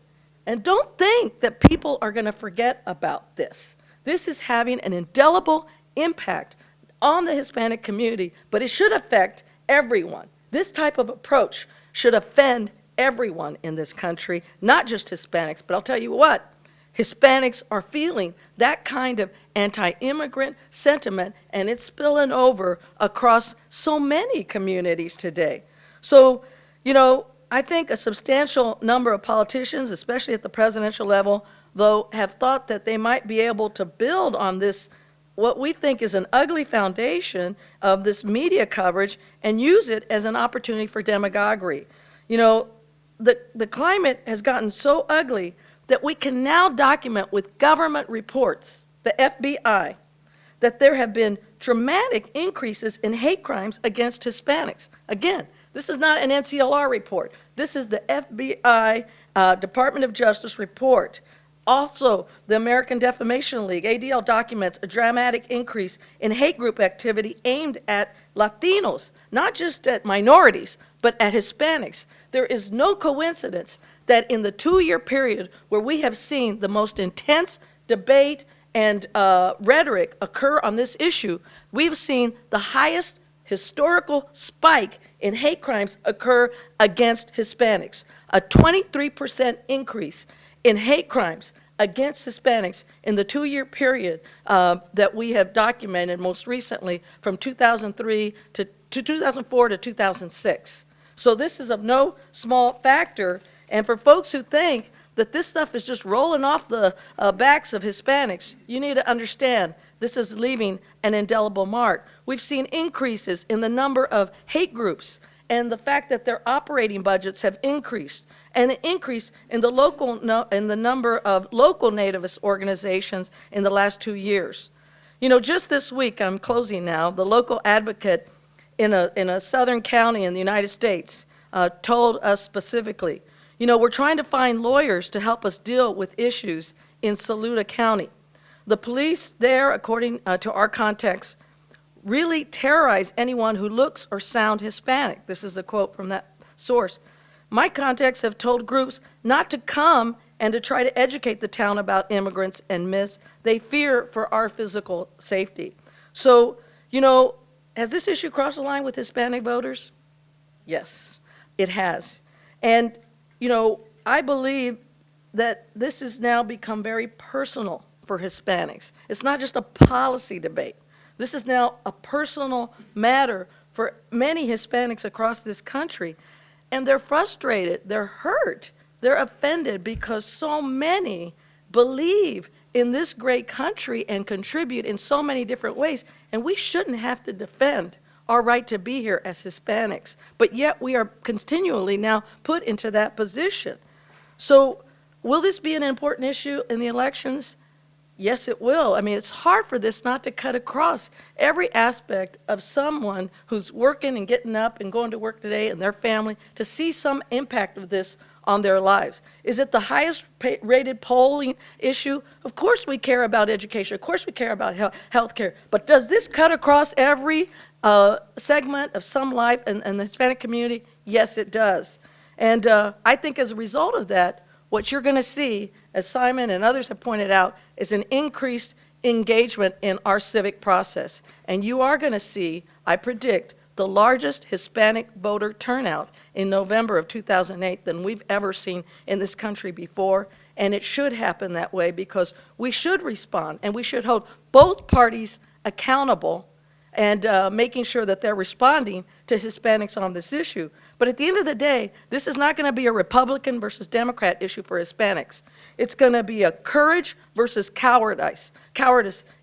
S8: And don't think that people are going to forget about this. This is having an indelible impact on the Hispanic community, but it should affect everyone. This type of approach should offend everyone in this country, not just Hispanics. But I'll tell you what, Hispanics are feeling that kind of anti-immigrant sentiment, and it's spilling over across so many communities today. So, you know, I think a substantial number of politicians, especially at the presidential level, though, have thought that they might be able to build on this, what we think is an ugly foundation of this media coverage, and use it as an opportunity for demagoguery. You know, the climate has gotten so ugly that we can now document with government reports, the FBI, that there have been dramatic increases in hate crimes against Hispanics. Again, this is not an NCLR report. This is the FBI Department of Justice report. Also, the American Defamation League, ADL, documents a dramatic increase in hate group activity aimed at Latinos, not just at minorities, but at Hispanics. There is no coincidence that in the 2-year period where we have seen the most intense debate and rhetoric occur on this issue, we've seen the highest historical spike in hate crimes occur against Hispanics, a 23% increase in hate crimes against Hispanics in the 2-year period that we have documented most recently from 2003 to 2004 to 2006. So this is of no small factor, and for folks who think that this stuff is just rolling off the backs of Hispanics, you need to understand this is leaving an indelible mark. We've seen increases in the number of hate groups and the fact that their operating budgets have increased, and an increase in the number of local nativist organizations in the last 2 years. You know, just this week, I'm closing now, the local advocate in a southern county in the United States told us specifically, you know, we're trying to find lawyers to help us deal with issues in Saluda County. The police there, according to our context, really terrorize anyone who looks or sound Hispanic. This is a quote from that source. My contacts have told groups not to come and to try to educate the town about immigrants and myths. They fear for our physical safety. So, you know, has this issue crossed the line with Hispanic voters? Yes, it has. And, you know, I believe that this has now become very personal for Hispanics. It's not just a policy debate. This is now a personal matter for many Hispanics across this country. And they're frustrated, they're hurt, they're offended because so many believe in this great country and contribute in so many different ways. And we shouldn't have to defend our right to be here as Hispanics. But yet we are continually now put into that position. So will this be an important issue in the elections? Yes, it will. I mean, it's hard for this not to cut across every aspect of someone who's working and getting up and going to work today and their family to see some impact of this on their lives. Is it the highest rated polling issue? Of course we care about education. Of course we care about health care. But does this cut across every segment of some life in the Hispanic community? Yes, it does. And I think as a result of that, what you're going to see, as Simon and others have pointed out, is an increased engagement in our civic process. And you are going to see, I predict, the largest Hispanic voter turnout in November of 2008 than we've ever seen in this country before. And it should happen that way because we should respond and we should hold both parties accountable and making sure that they're responding to Hispanics on this issue. But at the end of the day, this is not going to be a Republican versus Democrat issue for Hispanics. It's going to be a courage versus cowardice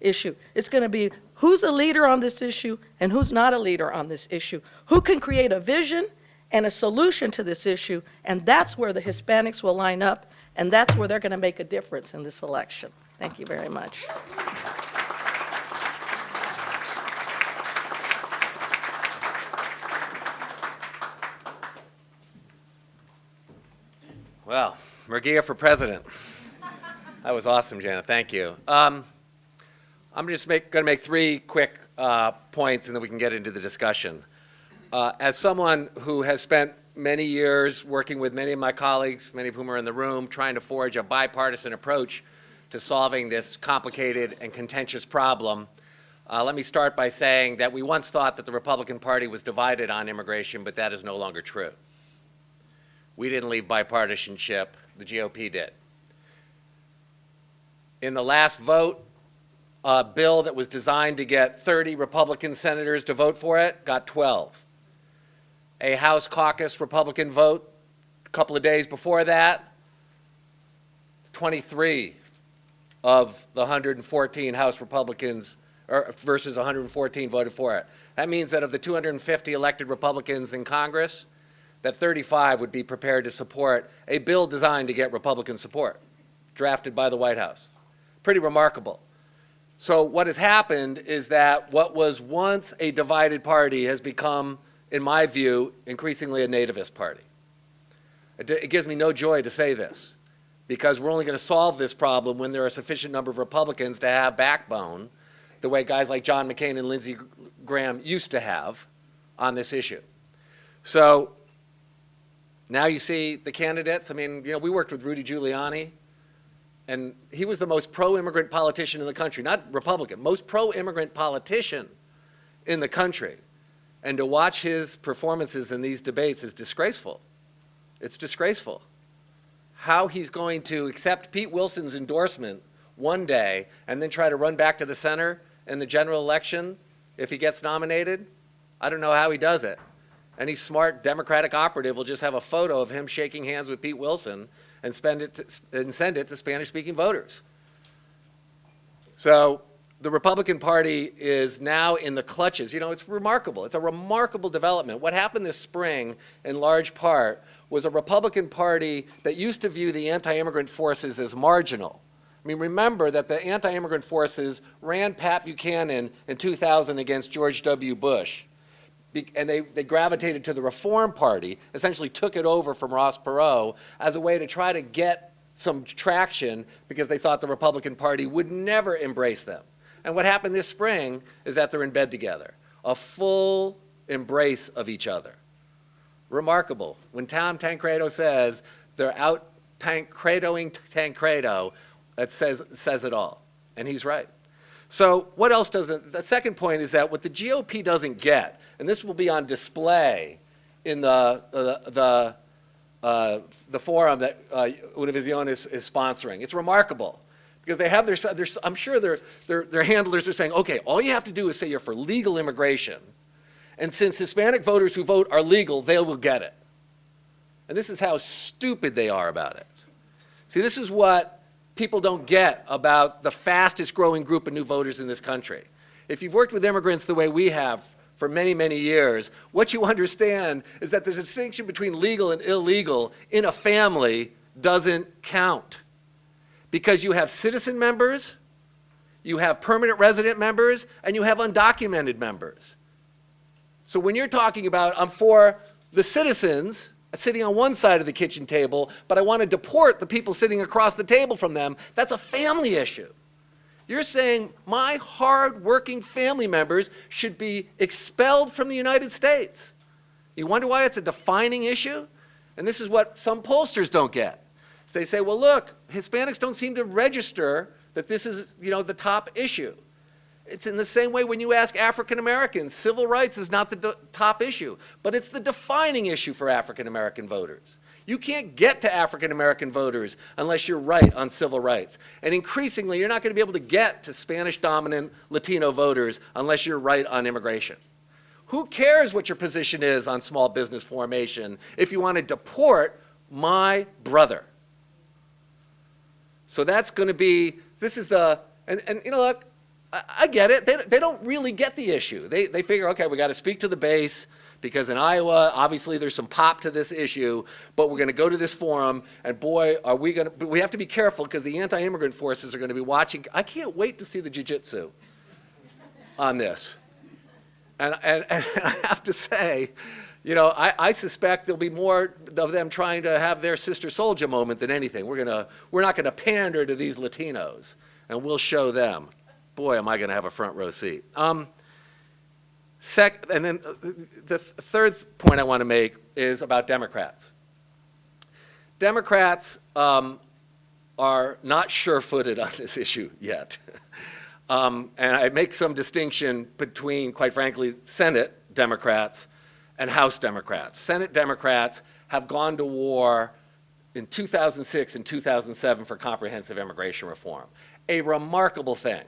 S8: issue. It's going to be who's a leader on this issue and who's not a leader on this issue. Who can create a vision and a solution to this issue, and that's where the Hispanics will line up, and that's where they're going to make a difference in this election. Thank you very much.
S9: Well, Murguia for president. That was awesome, Jana. Thank you. I'm just going to make 3 quick points, and then we can get into the discussion. As someone who has spent many years working with many of my colleagues, many of whom are in the room, trying to forge a bipartisan approach to solving this complicated and contentious problem, let me start by saying that we once thought that the Republican Party was divided on immigration, but that is no longer true. We didn't leave bipartisanship, the GOP did. In the last vote, a bill that was designed to get 30 Republican senators to vote for it got 12. A House caucus Republican vote a couple of days before that, 23 of the 114 House Republicans versus 114 voted for it. That means that of the 250 elected Republicans in Congress, that 35 would be prepared to support a bill designed to get Republican support, drafted by the White House. Pretty remarkable. So what has happened is that what was once a divided party has become, in my view, increasingly a nativist party. It gives me no joy to say this, because we're only going to solve this problem when there are a sufficient number of Republicans to have backbone, the way guys like John McCain and Lindsey Graham used to have on this issue. So now you see the candidates. I mean, you know, we worked with Rudy Giuliani, and he was the most pro-immigrant politician in the country, not Republican, most pro-immigrant politician in the country. And to watch his performances in these debates is disgraceful. It's disgraceful. How he's going to accept Pete Wilson's endorsement one day and then try to run back to the center in the general election if he gets nominated, I don't know how he does it. Any smart Democratic operative will just have a photo of him shaking hands with Pete Wilson and send it to Spanish-speaking voters. So the Republican Party is now in the clutches. You know, it's remarkable. It's a remarkable development. What happened this spring, in large part, was a Republican Party that used to view the anti-immigrant forces as marginal. I mean, remember that the anti-immigrant forces ran Pat Buchanan in 2000 against George W. Bush. And they gravitated to the Reform Party, essentially took it over from Ross Perot as a way to try to get some traction because they thought the Republican Party would never embrace them. And what happened this spring is that they're in bed together, a full embrace of each other. Remarkable. When Tom Tancredo says they're out Tancredoing Tancredo, that says it all. And he's right. So what else doesn't, the second point is that what the GOP doesn't get, and this will be on display in the forum that Univision is sponsoring. It's remarkable. Because they have their, I'm sure their handlers are saying, okay, all you have to do is say you're for legal immigration. And since Hispanic voters who vote are legal, they will get it. And this is how stupid they are about it. See, this is what people don't get about the fastest growing group of new voters in this country. If you've worked with immigrants the way we have for many, many years, what you understand is that there's a distinction between legal and illegal in a family doesn't count. Because you have citizen members, you have permanent resident members, and you have undocumented members. So when you're talking about, I'm for the citizens sitting on one side of the kitchen table, but I want to deport the people sitting across the table from them, that's a family issue. You're saying my hard-working family members should be expelled from the United States. You wonder why it's a defining issue? And this is what some pollsters don't get. So they say, well, look, Hispanics don't seem to register that this is, you know, the top issue. It's in the same way when you ask African Americans, civil rights is not the top issue, but it's the defining issue for African American voters. You can't get to African American voters unless you're right on civil rights. And increasingly, you're not going to be able to get to Spanish-dominant Latino voters unless you're right on immigration. Who cares what your position is on small business formation if you want to deport my brother? So that's going to be, this is the, and you know, look, I get it. They don't really get the issue. They figure, okay, we got to speak to the base because in Iowa, obviously there's some pop to this issue, but we're going to go to this forum, and boy, are we going to, we have to be careful because the anti-immigrant forces are going to be watching. I can't wait to see the jiu-jitsu on this. And I have to say, you know, I suspect there'll be more of them trying to have their Sister Soldier moment than anything. We're not going to pander to these Latinos, and we'll show them. Boy, am I going to have a front row seat. And then the third point I want to make is about Democrats. Democrats are not sure-footed on this issue yet. And I make some distinction between, quite frankly, Senate Democrats and House Democrats. Senate Democrats have gone to war in 2006 and 2007 for comprehensive immigration reform. A remarkable thing.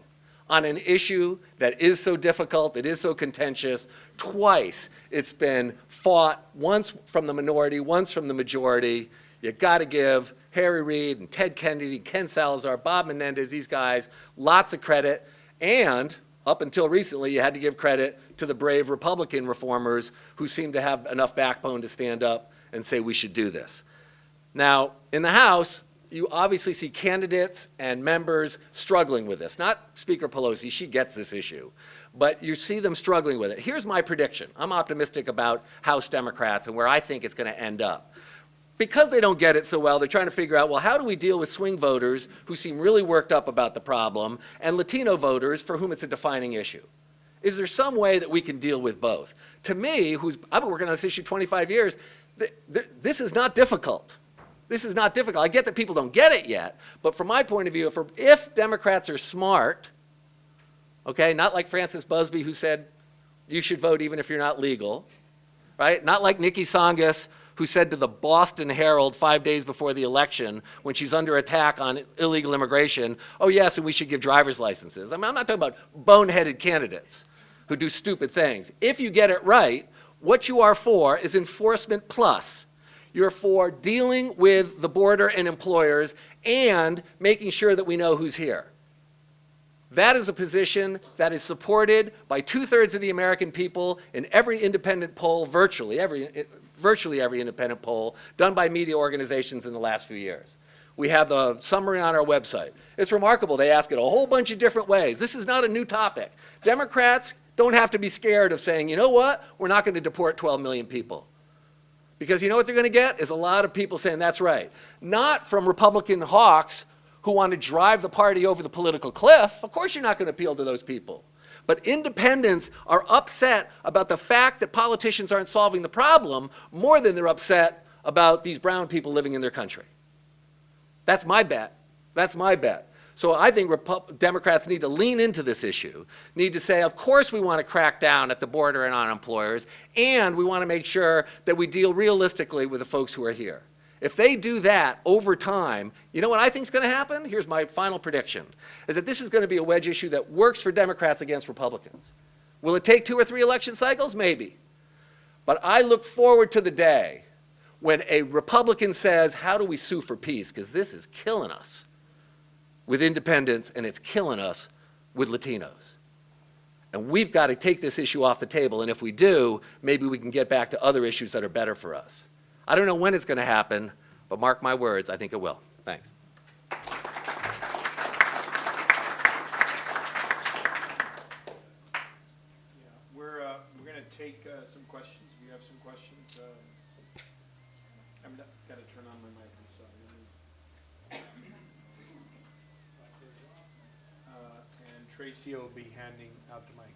S9: On an issue that is so difficult, that is so contentious, twice it's been fought, once from the minority, once from the majority. You got to give Harry Reid and Ted Kennedy, Ken Salazar, Bob Menendez, these guys, lots of credit. And up until recently, you had to give credit to the brave Republican reformers who seem to have enough backbone to stand up and say we should do this. Now, in the House, you obviously see candidates and members struggling with this. Not Speaker Pelosi, she gets this issue, but you see them struggling with it. Here's my prediction. I'm optimistic about House Democrats and where I think it's going to end up. Because they don't get it so well, they're trying to figure out, well, how do we deal with swing voters who seem really worked up about the problem and Latino voters for whom it's a defining issue? Is there some way that we can deal with both? To me, I've been working on this issue 25 years, this is not difficult. This is not difficult. I get that people don't get it yet, but from my point of view, if Democrats are smart, okay, not like Frances Busby who said you should vote even if you're not legal, right? Not like Nikki Tsongas who said to the Boston Herald 5 days before the election when she's under attack on illegal immigration, oh yes, and we should give driver's licenses. I mean, I'm not talking about boneheaded candidates who do stupid things. If you get it right, what you are for is enforcement plus. You're for dealing with the border and employers and making sure that we know who's here. That is a position that is supported by 2/3 of the American people in every independent poll, virtually every independent poll done by media organizations in the last few years. We have the summary on our website. It's remarkable. They ask it a whole bunch of different ways. This is not a new topic. Democrats don't have to be scared of saying, you know what, we're not going to deport 12 million people. Because you know what they're going to get is a lot of people saying that's right. Not from Republican hawks who want to drive the party over the political cliff. Of course you're not going to appeal to those people. But independents are upset about the fact that politicians aren't solving the problem more than they're upset about these brown people living in their country. That's my bet. That's my bet. So I think Democrats need to lean into this issue, need to say, of course we want to crack down at the border and on employers, and we want to make sure that we deal realistically with the folks who are here. If they do that over time, you know what I think is going to happen? Here's my final prediction, is that this is going to be a wedge issue that works for Democrats against Republicans. Will it take 2 or 3 election cycles? Maybe. But I look forward to the day when a Republican says, how do we sue for peace? Because this is killing us with independents, and it's killing us with Latinos. And we've got to take this issue off the table, and if we do, maybe we can get back to other issues that are better for us. I don't know when it's going to happen, but mark my words, I think it will. Thanks.
S1: We're going to take some questions. We have some questions. I've got to turn on my mic, I'm sorry. And Tracy will be handing out the mic.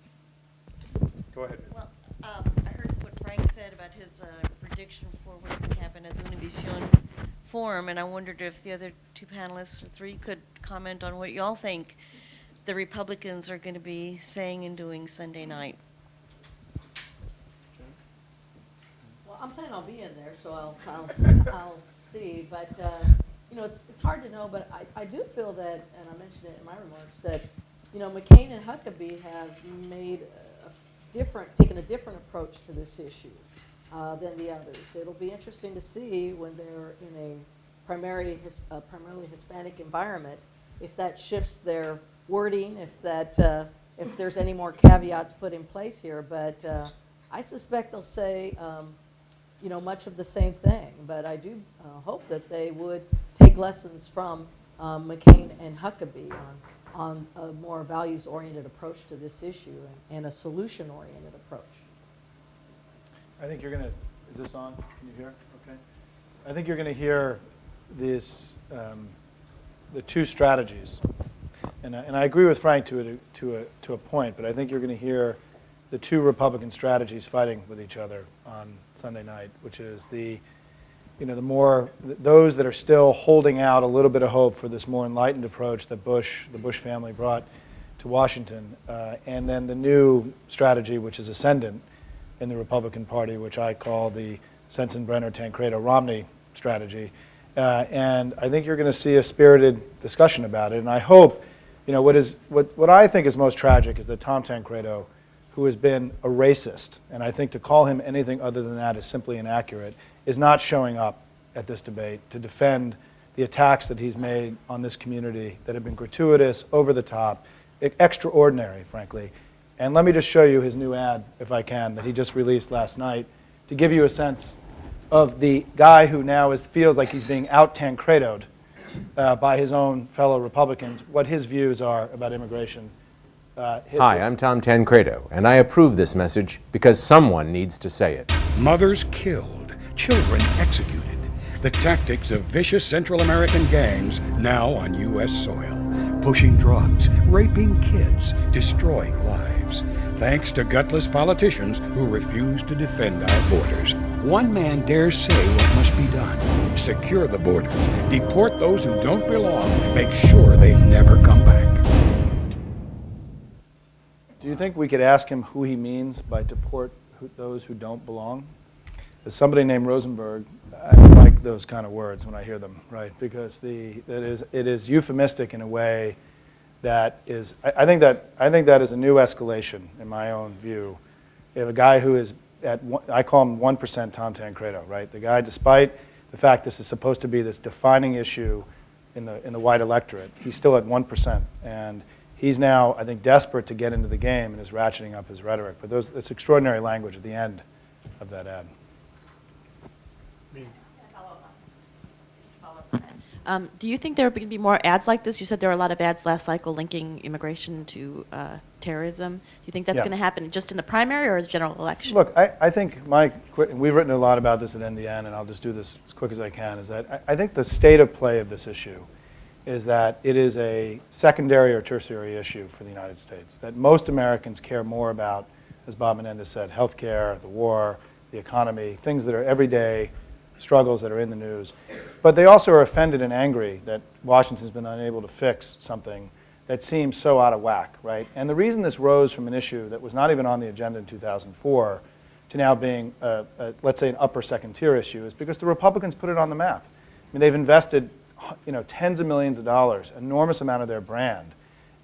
S1: Go ahead.
S5: Well, I heard what Frank said about his prediction for what could happen at the Univision forum, and I wondered if the other 2 panelists or 3 could comment on what y'all think the Republicans are going to be saying and doing Sunday night.
S8: Well, I'm planning on being there, so I'll see. But you know, it's hard to know. But I do feel that, and I mentioned it in my remarks, that you know McCain and Huckabee have taken a different approach to this issue than the others. It'll be interesting to see when they're in a primarily Hispanic environment if that shifts their wording, if there's any more caveats put in place here. But I suspect they'll say you know, much of the same thing. But I do hope that they would take lessons from McCain and Huckabee on a more values-oriented approach to this issue and a solution-oriented approach.
S7: I think you're going to, is this on? Can you hear? Okay. I think you're going to hear this, the 2 strategies. And I agree with Frank to a point, but I think you're going to hear the 2 Republican strategies fighting with each other on Sunday night, which is those that are still holding out a little bit of hope for this more enlightened approach that the Bush family brought to Washington, and then the new strategy, which is ascendant in the Republican Party, which I call the Sensenbrenner-Tancredo-Romney strategy. And I think you're going to see a spirited discussion about it. And I hope, you know, what I think is most tragic is that Tom Tancredo, who has been a racist, and I think to call him anything other than that is simply inaccurate, is not showing up at this debate to defend the attacks that he's made on this community that have been gratuitous, over the top, extraordinary, frankly. And let me just show you his new ad, if I can, that he just released last night, to give you a sense of the guy who now feels like he's being out-Tancredoed by his own fellow Republicans, what his views are about immigration.
S10: Hi, I'm Tom Tancredo, and I approve this message because someone needs to say it.
S11: Mothers killed, children executed. The tactics of vicious Central American gangs now on U.S. soil. Pushing drugs, raping kids, destroying lives. Thanks to gutless politicians who refuse to defend our borders. One man dares say what must be done. Secure the borders, deport those who don't belong, make sure they never come back.
S7: Do you think we could ask him who he means by deport those who don't belong? There's somebody named Rosenberg. I don't like those kind of words when I hear them, right? Because it is euphemistic in a way that is, I think that is a new escalation in my own view. You have a guy who is I call him 1% Tom Tancredo, right? The guy, despite the fact this is supposed to be this defining issue in the white electorate, he's still at 1%. And He's now, I think, desperate to get into the game and is ratcheting up his rhetoric. But it's extraordinary language at the end of that ad.
S3: Do you think there are going to be more ads like this? You said there were a lot of ads last cycle linking immigration to terrorism. Do you think that's
S7: Yeah.
S3: going to happen just in the primary or the general election?
S7: Look, I think we've written a lot about this at NDN, and I'll just do this as quick as I can, is that I think the state of play of this issue is that it is a secondary or tertiary issue for the United States, that most Americans care more about, as Bob Menendez said, health care, the war, the economy, things that are everyday struggles that are in the news. But they also are offended and angry that Washington's been unable to fix something that seems so out of whack, right? And the reason this rose from an issue that was not even on the agenda in 2004 to now being, let's say, an upper second tier issue is because the Republicans put it on the map. I mean, they've invested tens of millions of dollars, enormous amount of their brand,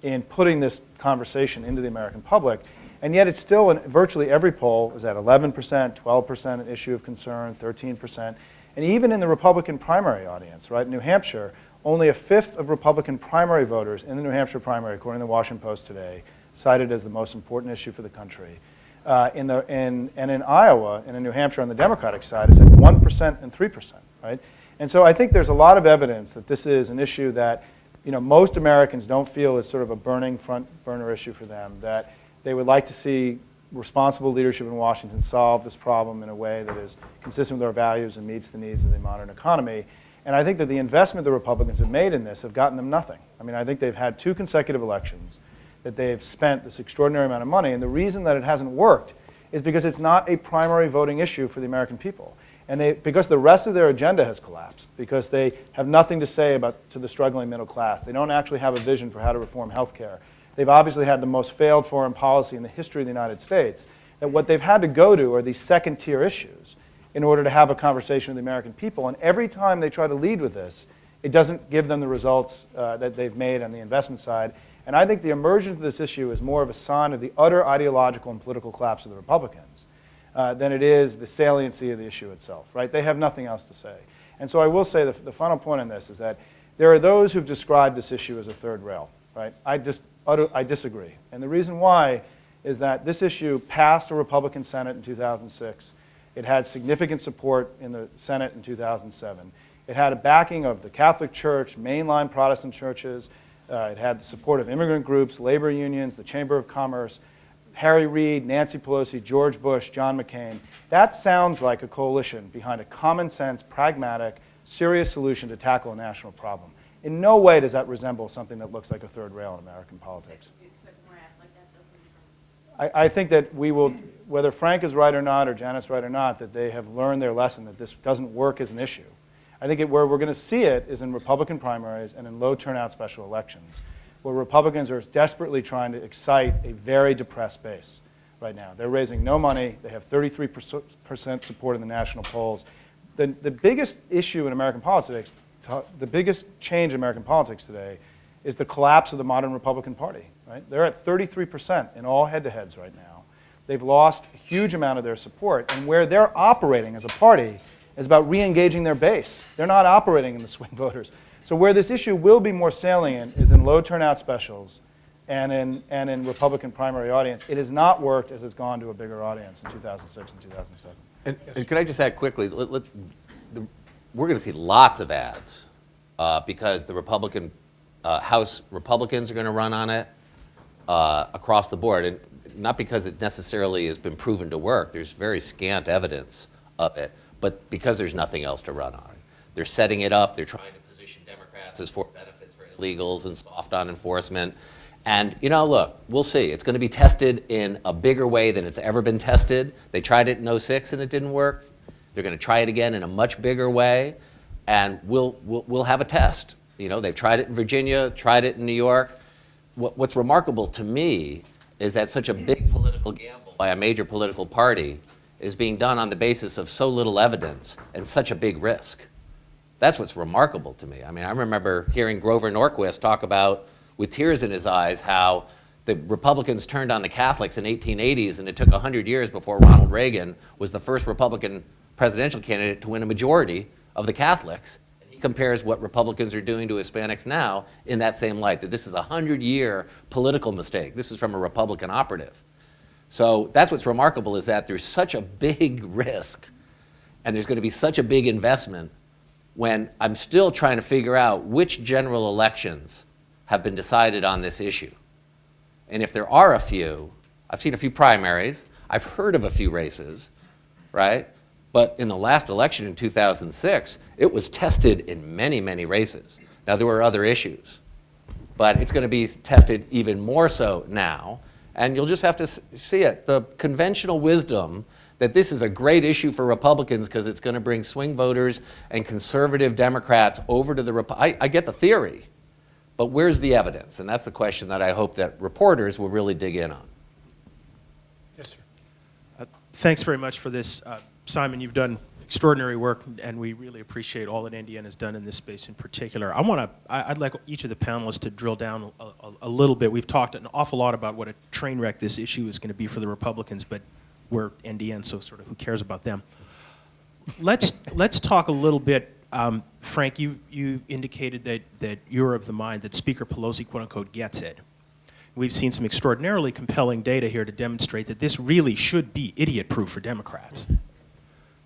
S7: in putting this conversation into the American public. And yet it's still, in virtually every poll, is at 11%, 12% an issue of concern, 13%. And even in the Republican primary audience, right, in New Hampshire, only a fifth of Republican primary voters in the New Hampshire primary, according to the Washington Post today, cited as the most important issue for the country. And in Iowa and in New Hampshire on the Democratic side, it's at 1% and 3%, right? And so I think there's a lot of evidence that this is an issue that most Americans don't feel is sort of a burning front burner issue for them, that they would like to see responsible leadership in Washington solve this problem in a way that is consistent with our values and meets the needs of the modern economy. And I think that the investment the Republicans have made in this have gotten them nothing. I mean, I think they've had 2 consecutive elections that they've spent this extraordinary amount of money, and the reason that it hasn't worked is because it's not a primary voting issue for the American people. And because the rest of their agenda has collapsed, because they have nothing to say to the struggling middle class. They don't actually have a vision for how to reform health care. They've obviously had the most failed foreign policy in the history of the United States, that what they've had to go to are these second-tier issues in order to have a conversation with the American people. And every time they try to lead with this, it doesn't give them the results that they've made on the investment side. And I think the emergence of this issue is more of a sign of the utter ideological and political collapse of the Republicans than it is the saliency of the issue itself, right? They have nothing else to say. And so I will say the final point on this is that there are those who've described this issue as a third rail, right? I disagree. And the reason why is that this issue passed a Republican Senate in 2006. It had significant support in the Senate in 2007. It had a backing of the Catholic Church, mainline Protestant churches. It had the support of immigrant groups, labor unions, the Chamber of Commerce, Harry Reid, Nancy Pelosi, George Bush, John McCain. That sounds like a coalition behind a common sense, pragmatic, serious solution to tackle a national problem. In no way does that resemble something that looks like a third rail in American politics. I think that we will, whether Frank is right or not, or Janet's right or not, that they have learned their lesson, that this doesn't work as an issue. I think where we're going to see it is in Republican primaries and in low turnout special elections, where Republicans are desperately trying to excite a very depressed base right now. They're raising no money. They have 33% support in the national polls. The biggest issue in American politics, the biggest change in American politics today is the collapse of the modern Republican Party, right? They're at 33% in all head-to-heads right now. They've lost a huge amount of their support, and where they're operating as a party is about re-engaging their base. They're not operating in the swing voters. So where this issue will be more salient is in low turnout specials and in Republican primary audience. It has not worked as it's gone to a bigger audience in 2006 and 2007.
S9: And could I just add quickly, we're going to see lots of ads because the Republican House Republicans are going to run on it across the board, and not because it necessarily has been proven to work. There's very scant evidence of it, but because there's nothing else to run on. They're setting it up. They're trying to position Democrats as for benefits for illegals and soft on enforcement. And, look, we'll see. It's going to be tested in a bigger way than it's ever been tested. They tried it in 2006 and it didn't work. They're going to try it again in a much bigger way, and we'll have a test. They've tried it in Virginia, tried it in New York. What's remarkable to me is that such a big political gamble by a major political party is being done on the basis of so little evidence and such a big risk. That's what's remarkable to me. I mean, I remember hearing Grover Norquist talk about, with tears in his eyes, how the Republicans turned on the Catholics in the 1880s, and it took 100 years before Ronald Reagan was the first Republican presidential candidate to win a majority of the Catholics. And he compares what Republicans are doing to Hispanics now in that same light, that this is a 100-year political mistake. This is from a Republican operative. So that's what's remarkable, is that there's such a big risk and there's going to be such a big investment when I'm still trying to figure out which general elections have been decided on this issue. And if there are a few, I've seen a few primaries, I've heard of a few races, right? But in the last election in 2006, it was tested in many, many races. Now, there were other issues, but it's going to be tested even more so now, and you'll just have to see it. The conventional wisdom that this is a great issue for Republicans because it's going to bring swing voters and conservative Democrats over to the I get the theory, but where's the evidence? And that's the question that I hope that reporters will really dig in on.
S1: Yes, sir.
S12: Thanks very much for this. Simon, you've done extraordinary work, and we really appreciate all that NDN has done in this space in particular. I'd like each of the panelists to drill down a little bit. We've talked an awful lot about what a train wreck this issue is going to be for the Republicans, but we're NDN, so sort of who cares about them? Let's talk a little bit. Frank, you indicated that you're of the mind that Speaker Pelosi, quote unquote, gets it. We've seen some extraordinarily compelling data here to demonstrate that this really should be idiot-proof for Democrats.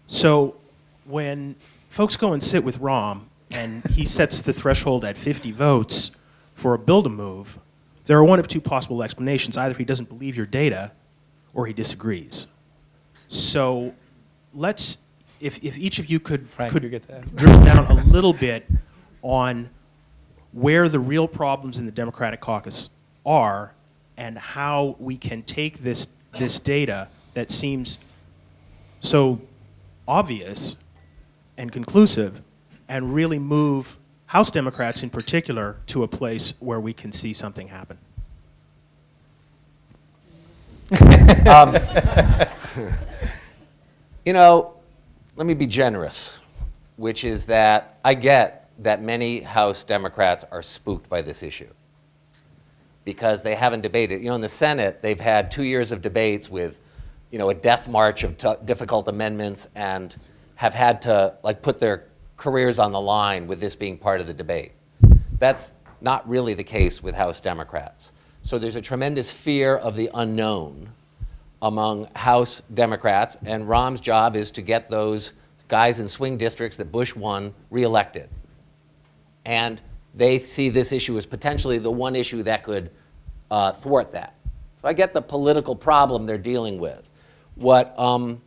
S12: So when folks go and sit with Rahm and he sets the threshold at 50 votes for a bill to move, there are one of two possible explanations. Either he doesn't believe your data or he disagrees. So let's, if each of you could drill down a little bit on where the real problems in the Democratic caucus are and how we can take this data that seems so obvious and conclusive and really move House Democrats in particular to a place where we can see something happen.
S9: You know, let me be generous, which is that I get that many House Democrats are spooked by this issue because they haven't debated. You know, in the Senate, they've had 2 years of debates with, you know, a death march of difficult amendments and have had to, like, put their careers on the line with this being part of the debate. That's not really the case with House Democrats. So there's a tremendous fear of the unknown among House Democrats, and Rahm's job is to get those guys in swing districts that Bush won reelected. And they see this issue as potentially the one issue that could thwart that. So I get the political problem they're dealing with. And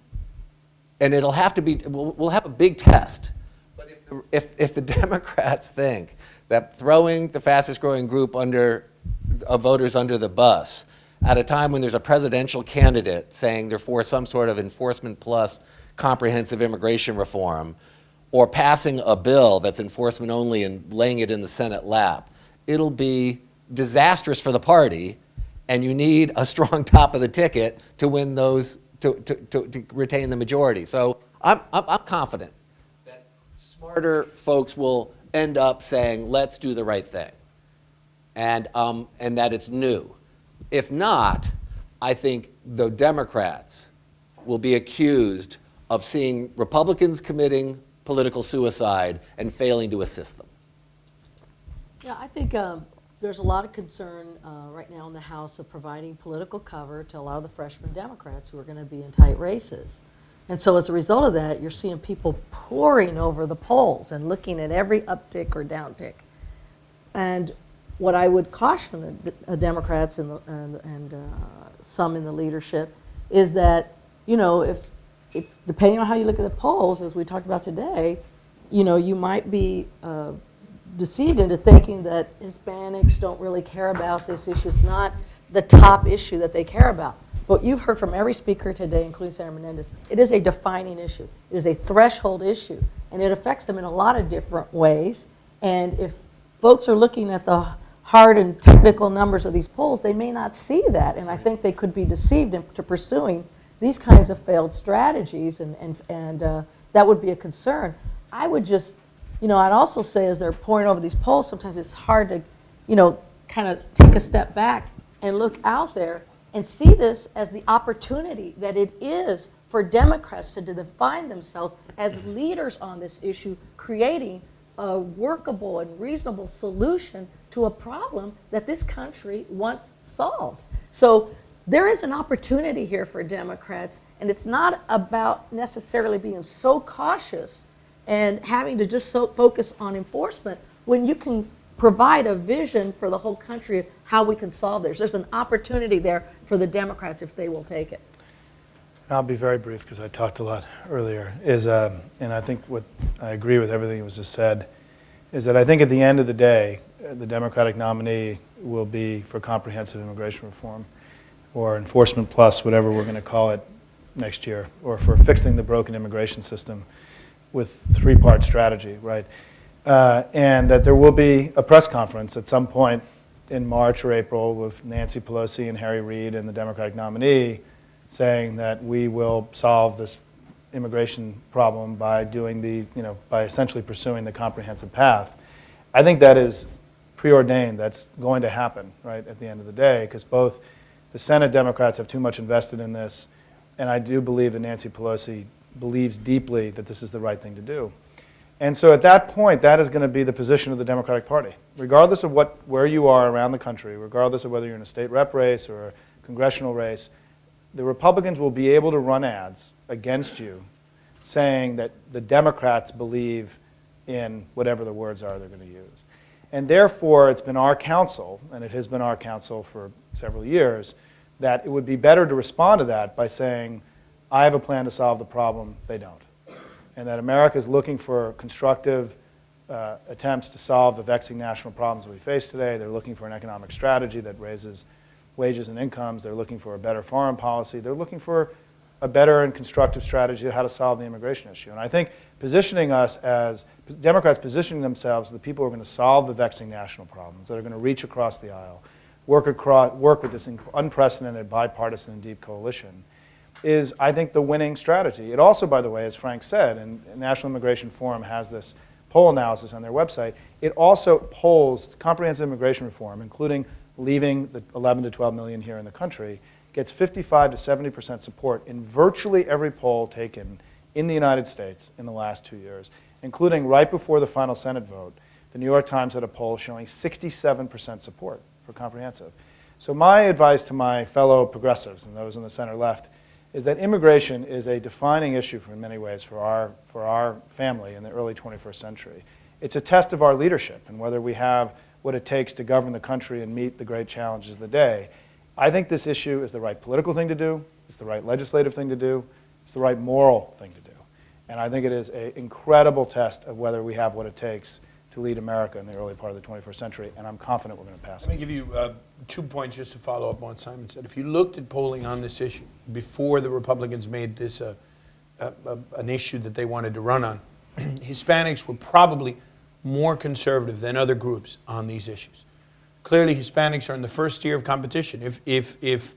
S9: it'll have to be, we'll have a big test. But if the Democrats think that throwing the fastest growing group of voters under the bus at a time when there's a presidential candidate saying they're for some sort of enforcement plus comprehensive immigration reform, or passing a bill that's enforcement only and laying it in the Senate lap, it'll be disastrous for the party, and you need a strong top of the ticket to win those, to retain the majority. So I'm confident that smarter folks will end up saying, let's do the right thing, and that it's new. If not, I think the Democrats will be accused of seeing Republicans committing political suicide and failing to assist them.
S8: Yeah, I think there's a lot of concern right now in the House of providing political cover to a lot of the freshman Democrats who are going to be in tight races. And so as a result of that, you're seeing people pouring over the polls and looking at every uptick or downtick. And what I would caution the Democrats and some in the leadership is that, you know, if depending on how you look at the polls, as we talked about today, you know, you might be deceived into thinking that Hispanics don't really care about this issue. It's not the top issue that they care about. But you've heard from every speaker today, including Senator Menendez, it is a defining issue. It is a threshold issue, and it affects them in a lot of different ways. And if folks are looking at the hard and technical numbers of these polls, they may not see that, and I think they could be deceived into pursuing these kinds of failed strategies, and that would be a concern. I would just, you know, I'd also say as they're pouring over these polls, sometimes it's hard to, you know, kind of take a step back and look out there and see this as the opportunity that it is for Democrats to define themselves as leaders on this issue, creating a workable and reasonable solution to a problem that this country wants solved. So there is an opportunity here for Democrats, and it's not about necessarily being so cautious and having to just focus on enforcement when you can provide a vision for the whole country of how we can solve this. There's an opportunity there for the Democrats if they will take it.
S7: I'll be very brief because I talked a lot earlier, and I think what I agree with everything that was just said, is that I think at the end of the day, the Democratic nominee will be for comprehensive immigration reform or enforcement plus, whatever we're going to call it next year, or for fixing the broken immigration system with three-part strategy, right? And that there will be a press conference at some point in March or April with Nancy Pelosi and Harry Reid and the Democratic nominee saying that we will solve this immigration problem by doing by essentially pursuing the comprehensive path. I think that is preordained. That's going to happen, right, at the end of the day, because both the Senate Democrats have too much invested in this, and I do believe that Nancy Pelosi believes deeply that this is the right thing to do. And so at that point, that is going to be the position of the Democratic Party. Regardless of where you are around the country, regardless of whether you're in a state rep race or a congressional race, the Republicans will be able to run ads against you saying that the Democrats believe in whatever the words are they're going to use. And therefore, it's been our counsel, and it has been our counsel for several years, that it would be better to respond to that by saying, I have a plan to solve the problem, they don't. And that America is looking for constructive attempts to solve the vexing national problems that we face today. They're looking for an economic strategy that raises wages and incomes. They're looking for a better foreign policy. They're looking for a better and constructive strategy of how to solve the immigration issue. And I think positioning us as Democrats, positioning themselves as the people who are going to solve the vexing national problems, that are going to reach across the aisle, work with this unprecedented bipartisan and deep coalition, is, I think, the winning strategy. It also, by the way, as Frank said, and National Immigration Forum has this poll analysis on their website, it also polls comprehensive immigration reform, including leaving the 11 to 12 million here in the country, gets 55 to 70% support in virtually every poll taken in the United States in the last 2 years, including right before the final Senate vote. The New York Times had a poll showing 67% support for comprehensive. So my advice to my fellow progressives and those on the center left is that immigration is a defining issue in many ways for our family in the early 21st century. It's a test of our leadership and whether we have what it takes to govern the country and meet the great challenges of the day. I think this issue is the right political thing to do, it's the right legislative thing to do, it's the right moral thing to do. And I think it is an incredible test of whether we have what it takes to lead America in the early part of the 21st century, and I'm confident we're going to pass it.
S1: Let me give you 2 points just to follow up on what Simon said. If you looked at polling on this issue before the Republicans made this an issue that they wanted to run on, Hispanics were probably more conservative than other groups on these issues. Clearly, Hispanics are in the first tier of competition. If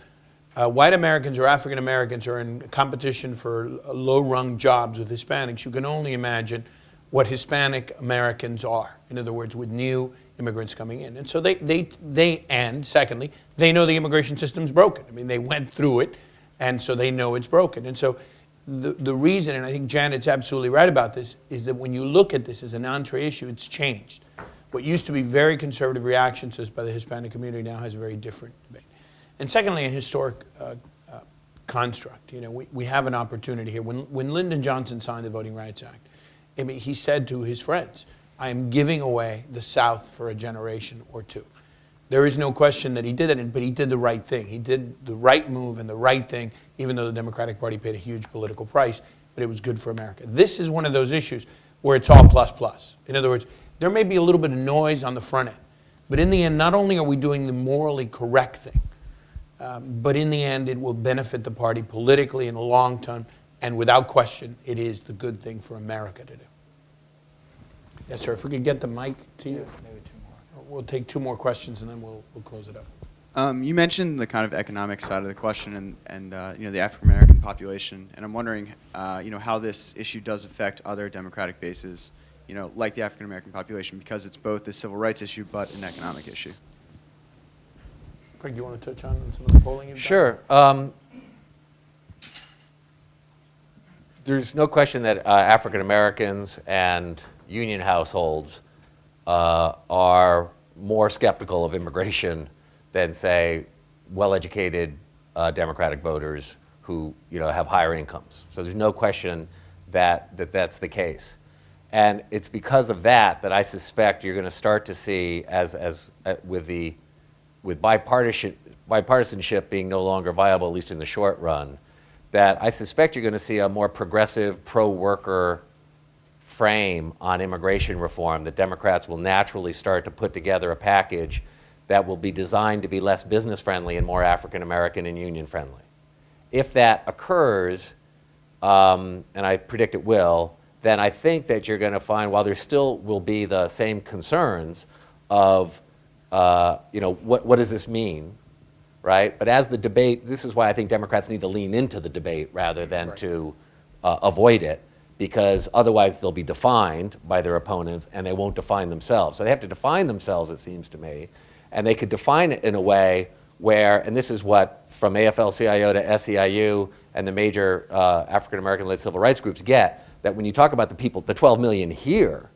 S1: white Americans or African Americans are in competition for low-rung jobs with Hispanics, you can only imagine what Hispanic Americans are. In other words, with new immigrants coming in. And so and secondly, they know the immigration system's broken. I mean, they went through it, and so they know it's broken. And so the reason, and I think Janet's absolutely right about this, is that when you look at this as an entree issue, it's changed. What used to be very conservative reactions to this by the Hispanic community now has a very different debate. And secondly, a historic construct. You know, we have an opportunity here. When Lyndon Johnson signed the Voting Rights Act, I mean, he said to his friends, I am giving away the South for a generation or two. There is no question that he did it, but he did the right thing. He did the right move and the right thing, even though the Democratic Party paid a huge political price, but it was good for America. This is one of those issues where it's all plus plus. In other words, there may be a little bit of noise on the front end, but in the end, not only are we doing the morally correct thing, but in the end, it will benefit the party politically in the long term, and without question, it is the good thing for America to do. Yes, sir. If we could get the mic to you. Maybe 2 more. We'll take 2 more questions, and then we'll close it up.
S13: You mentioned the kind of economic side of the question and you know, the African American population, and I'm wondering you know, how this issue does affect other Democratic bases, you know, like the African American population, because it's both a civil rights issue but an economic issue.
S1: Craig, do you want to touch on some of the polling you've done?
S9: Sure. There's no question that African Americans and
S10: union households are more skeptical of immigration than, say, well-educated Democratic voters who have higher incomes. So there's no question that that's the case. And it's because of that that I suspect you're going to start to see, with bipartisanship being no longer viable, at least in the short run, that I suspect you're going to see a more progressive, pro-worker frame on immigration reform, that Democrats will naturally start to put together a package that will be designed to be less business-friendly and more African-American and union-friendly. If that occurs, and I predict it will, then I think that you're going to find, while there still will be the same concerns of, what does this mean, right? But as the debate, this is why I think Democrats need to lean into the debate rather than to avoid it, because otherwise they'll be defined by their opponents and they won't define themselves. So they have to define themselves, it seems to me, and they could define it in a way where, and this is what from AFL-CIO to SEIU and the major African-American-led civil rights groups get, that when you talk about the people, the 12 million here,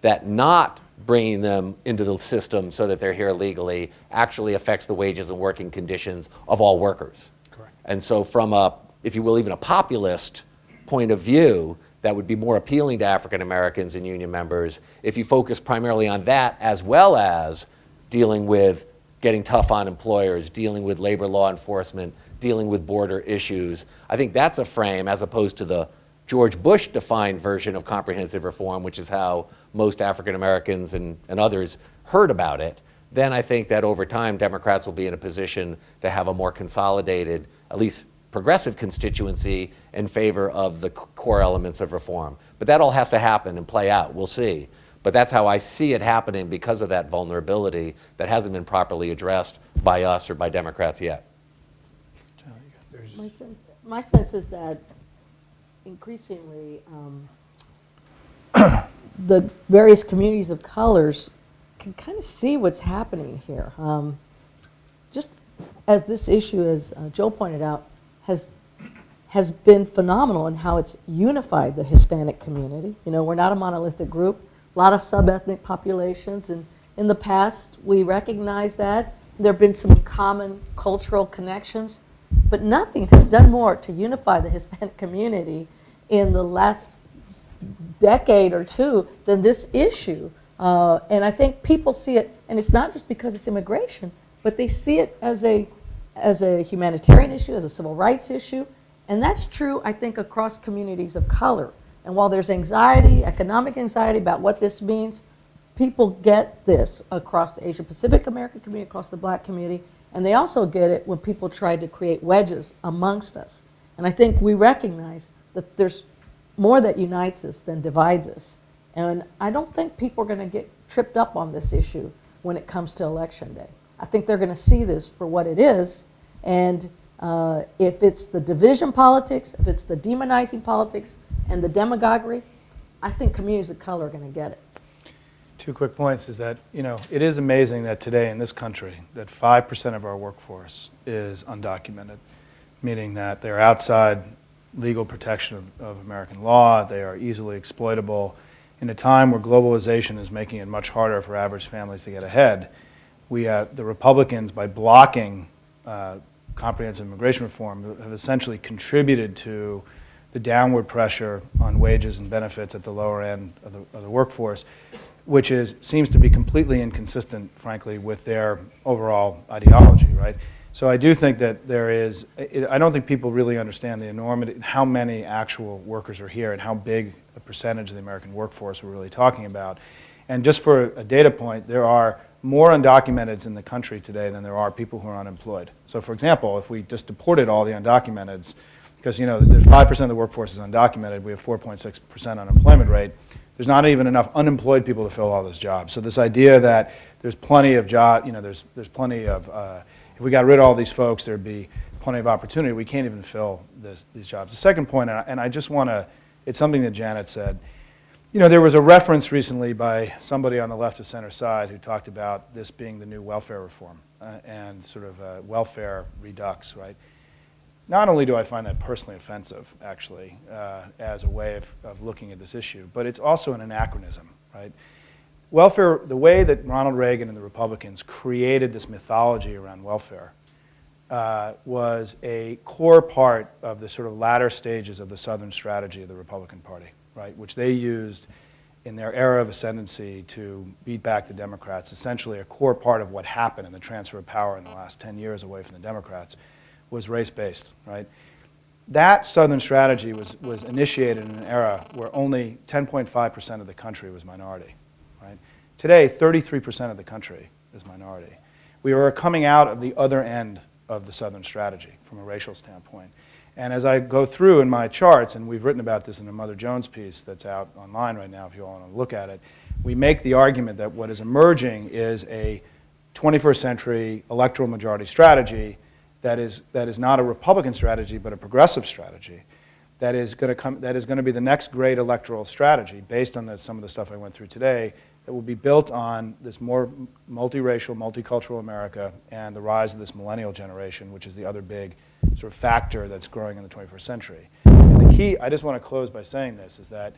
S10: that not bringing them into the system so that they're here legally actually affects the wages and working conditions of all workers.
S7: Correct.
S10: And so from a, if you will, even a populist point of view, that would be more appealing to African Americans and union members if you focus primarily on that, as well as dealing with getting tough on employers, dealing with labor law enforcement, dealing with border issues. I think that's a frame, as opposed to the George Bush defined version of comprehensive reform, which is how most African Americans and others heard about it. Then I think that over time, Democrats will be in a position to have a more consolidated, at least progressive constituency in favor of the core elements of reform. But that all has to happen and play out. We'll see. But that's how I see it happening, because of that vulnerability that hasn't been properly addressed by us or by Democrats yet.
S8: My sense is that increasingly the various communities of colors can kind of see what's happening here. Just as this issue, as Joe pointed out, has been phenomenal in how it's unified the Hispanic community. We're not a monolithic group. A lot of sub-ethnic populations, and in the past we recognize that. There have been some common cultural connections, but nothing has done more to unify the Hispanic community in the last decade or two than this issue. And I think people see it, and it's not just because it's immigration, but they see it as a humanitarian issue, as a civil rights issue, and that's true, I think, across communities of color. And while there's anxiety, economic anxiety about what this means, people get this across the Asian Pacific American community, across the black community, and they also get it when people try to create wedges amongst us. And I think we recognize that there's more that unites us than divides us. And I don't think people are going to get tripped up on this issue when it comes to Election Day. I think they're going to see this for what it is, and if it's the division politics, if it's the demonizing politics, and the demagoguery, I think communities of color are going to get it.
S7: 2 quick points is that, it is amazing that today in this country that 5% of our workforce is undocumented, meaning that they're outside legal protection of American law, they are easily exploitable. In a time where globalization is making it much harder for average families to get ahead, the Republicans, by blocking comprehensive immigration reform, have essentially contributed to the downward pressure on wages and benefits at the lower end of the workforce, which seems to be completely inconsistent, frankly, with their overall ideology, right? So I do think that I don't think people really understand the enormity, how many actual workers are here and how big a percentage of the American workforce we're really talking about. And just for a data point, there are more undocumenteds in the country today than there are people who are unemployed. So for example, if we just deported all the undocumenteds, because 5% of the workforce is undocumented, we have 4.6% unemployment rate. There's not even enough unemployed people to fill all those jobs. So this idea that there's plenty of jobs, there's plenty of, if we got rid of all these folks, there'd be plenty of opportunity. We can't even fill these jobs. The second point, and I just want to, it's something that Janet said. There was a reference recently by somebody on the left of center side who talked about this being the new welfare reform and sort of welfare redux, right? Not only do I find that personally offensive, actually, as a way of looking at this issue, but it's also an anachronism, right? Welfare, the way that Ronald Reagan and the Republicans created this mythology around welfare was a core part of the sort of latter stages of the Southern strategy of the Republican Party, right, which they used in their era of ascendancy to beat back the Democrats. Essentially, a core part of what happened in the transfer of power in the last 10 years away from the Democrats was race-based, right? That Southern strategy was initiated in an era where only 10.5% of the country was minority, right? Today, 33% of the country is minority. We are coming out of the other end of the Southern strategy from a racial standpoint. And as I go through in my charts, and we've written about this in a Mother Jones piece that's out online right now if you all want to look at it, we make the argument that what is emerging is a 21st century electoral majority strategy that is not a Republican strategy, but a progressive strategy that is going to be the next great electoral strategy based on some of the stuff I went through today, that will be built on this more multiracial, multicultural America and the rise of this millennial generation, which is the other big sort of factor that's growing in the 21st century. And the key, I just want to close by saying this, is that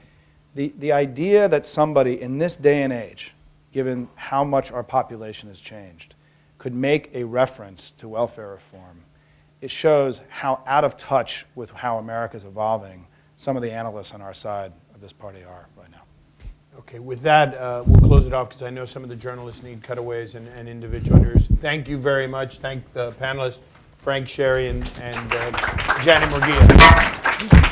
S7: the idea that somebody in this day and age, given how much our population has changed, could make a reference to welfare reform, it shows how out of touch with how America's evolving some of the analysts on our side of this party are right now.
S1: Okay, with that, we'll close it off because I know some of the journalists need cutaways and individuals. Thank you very much. Thank the panelists, Frank, Sharry, and Janet Murguia.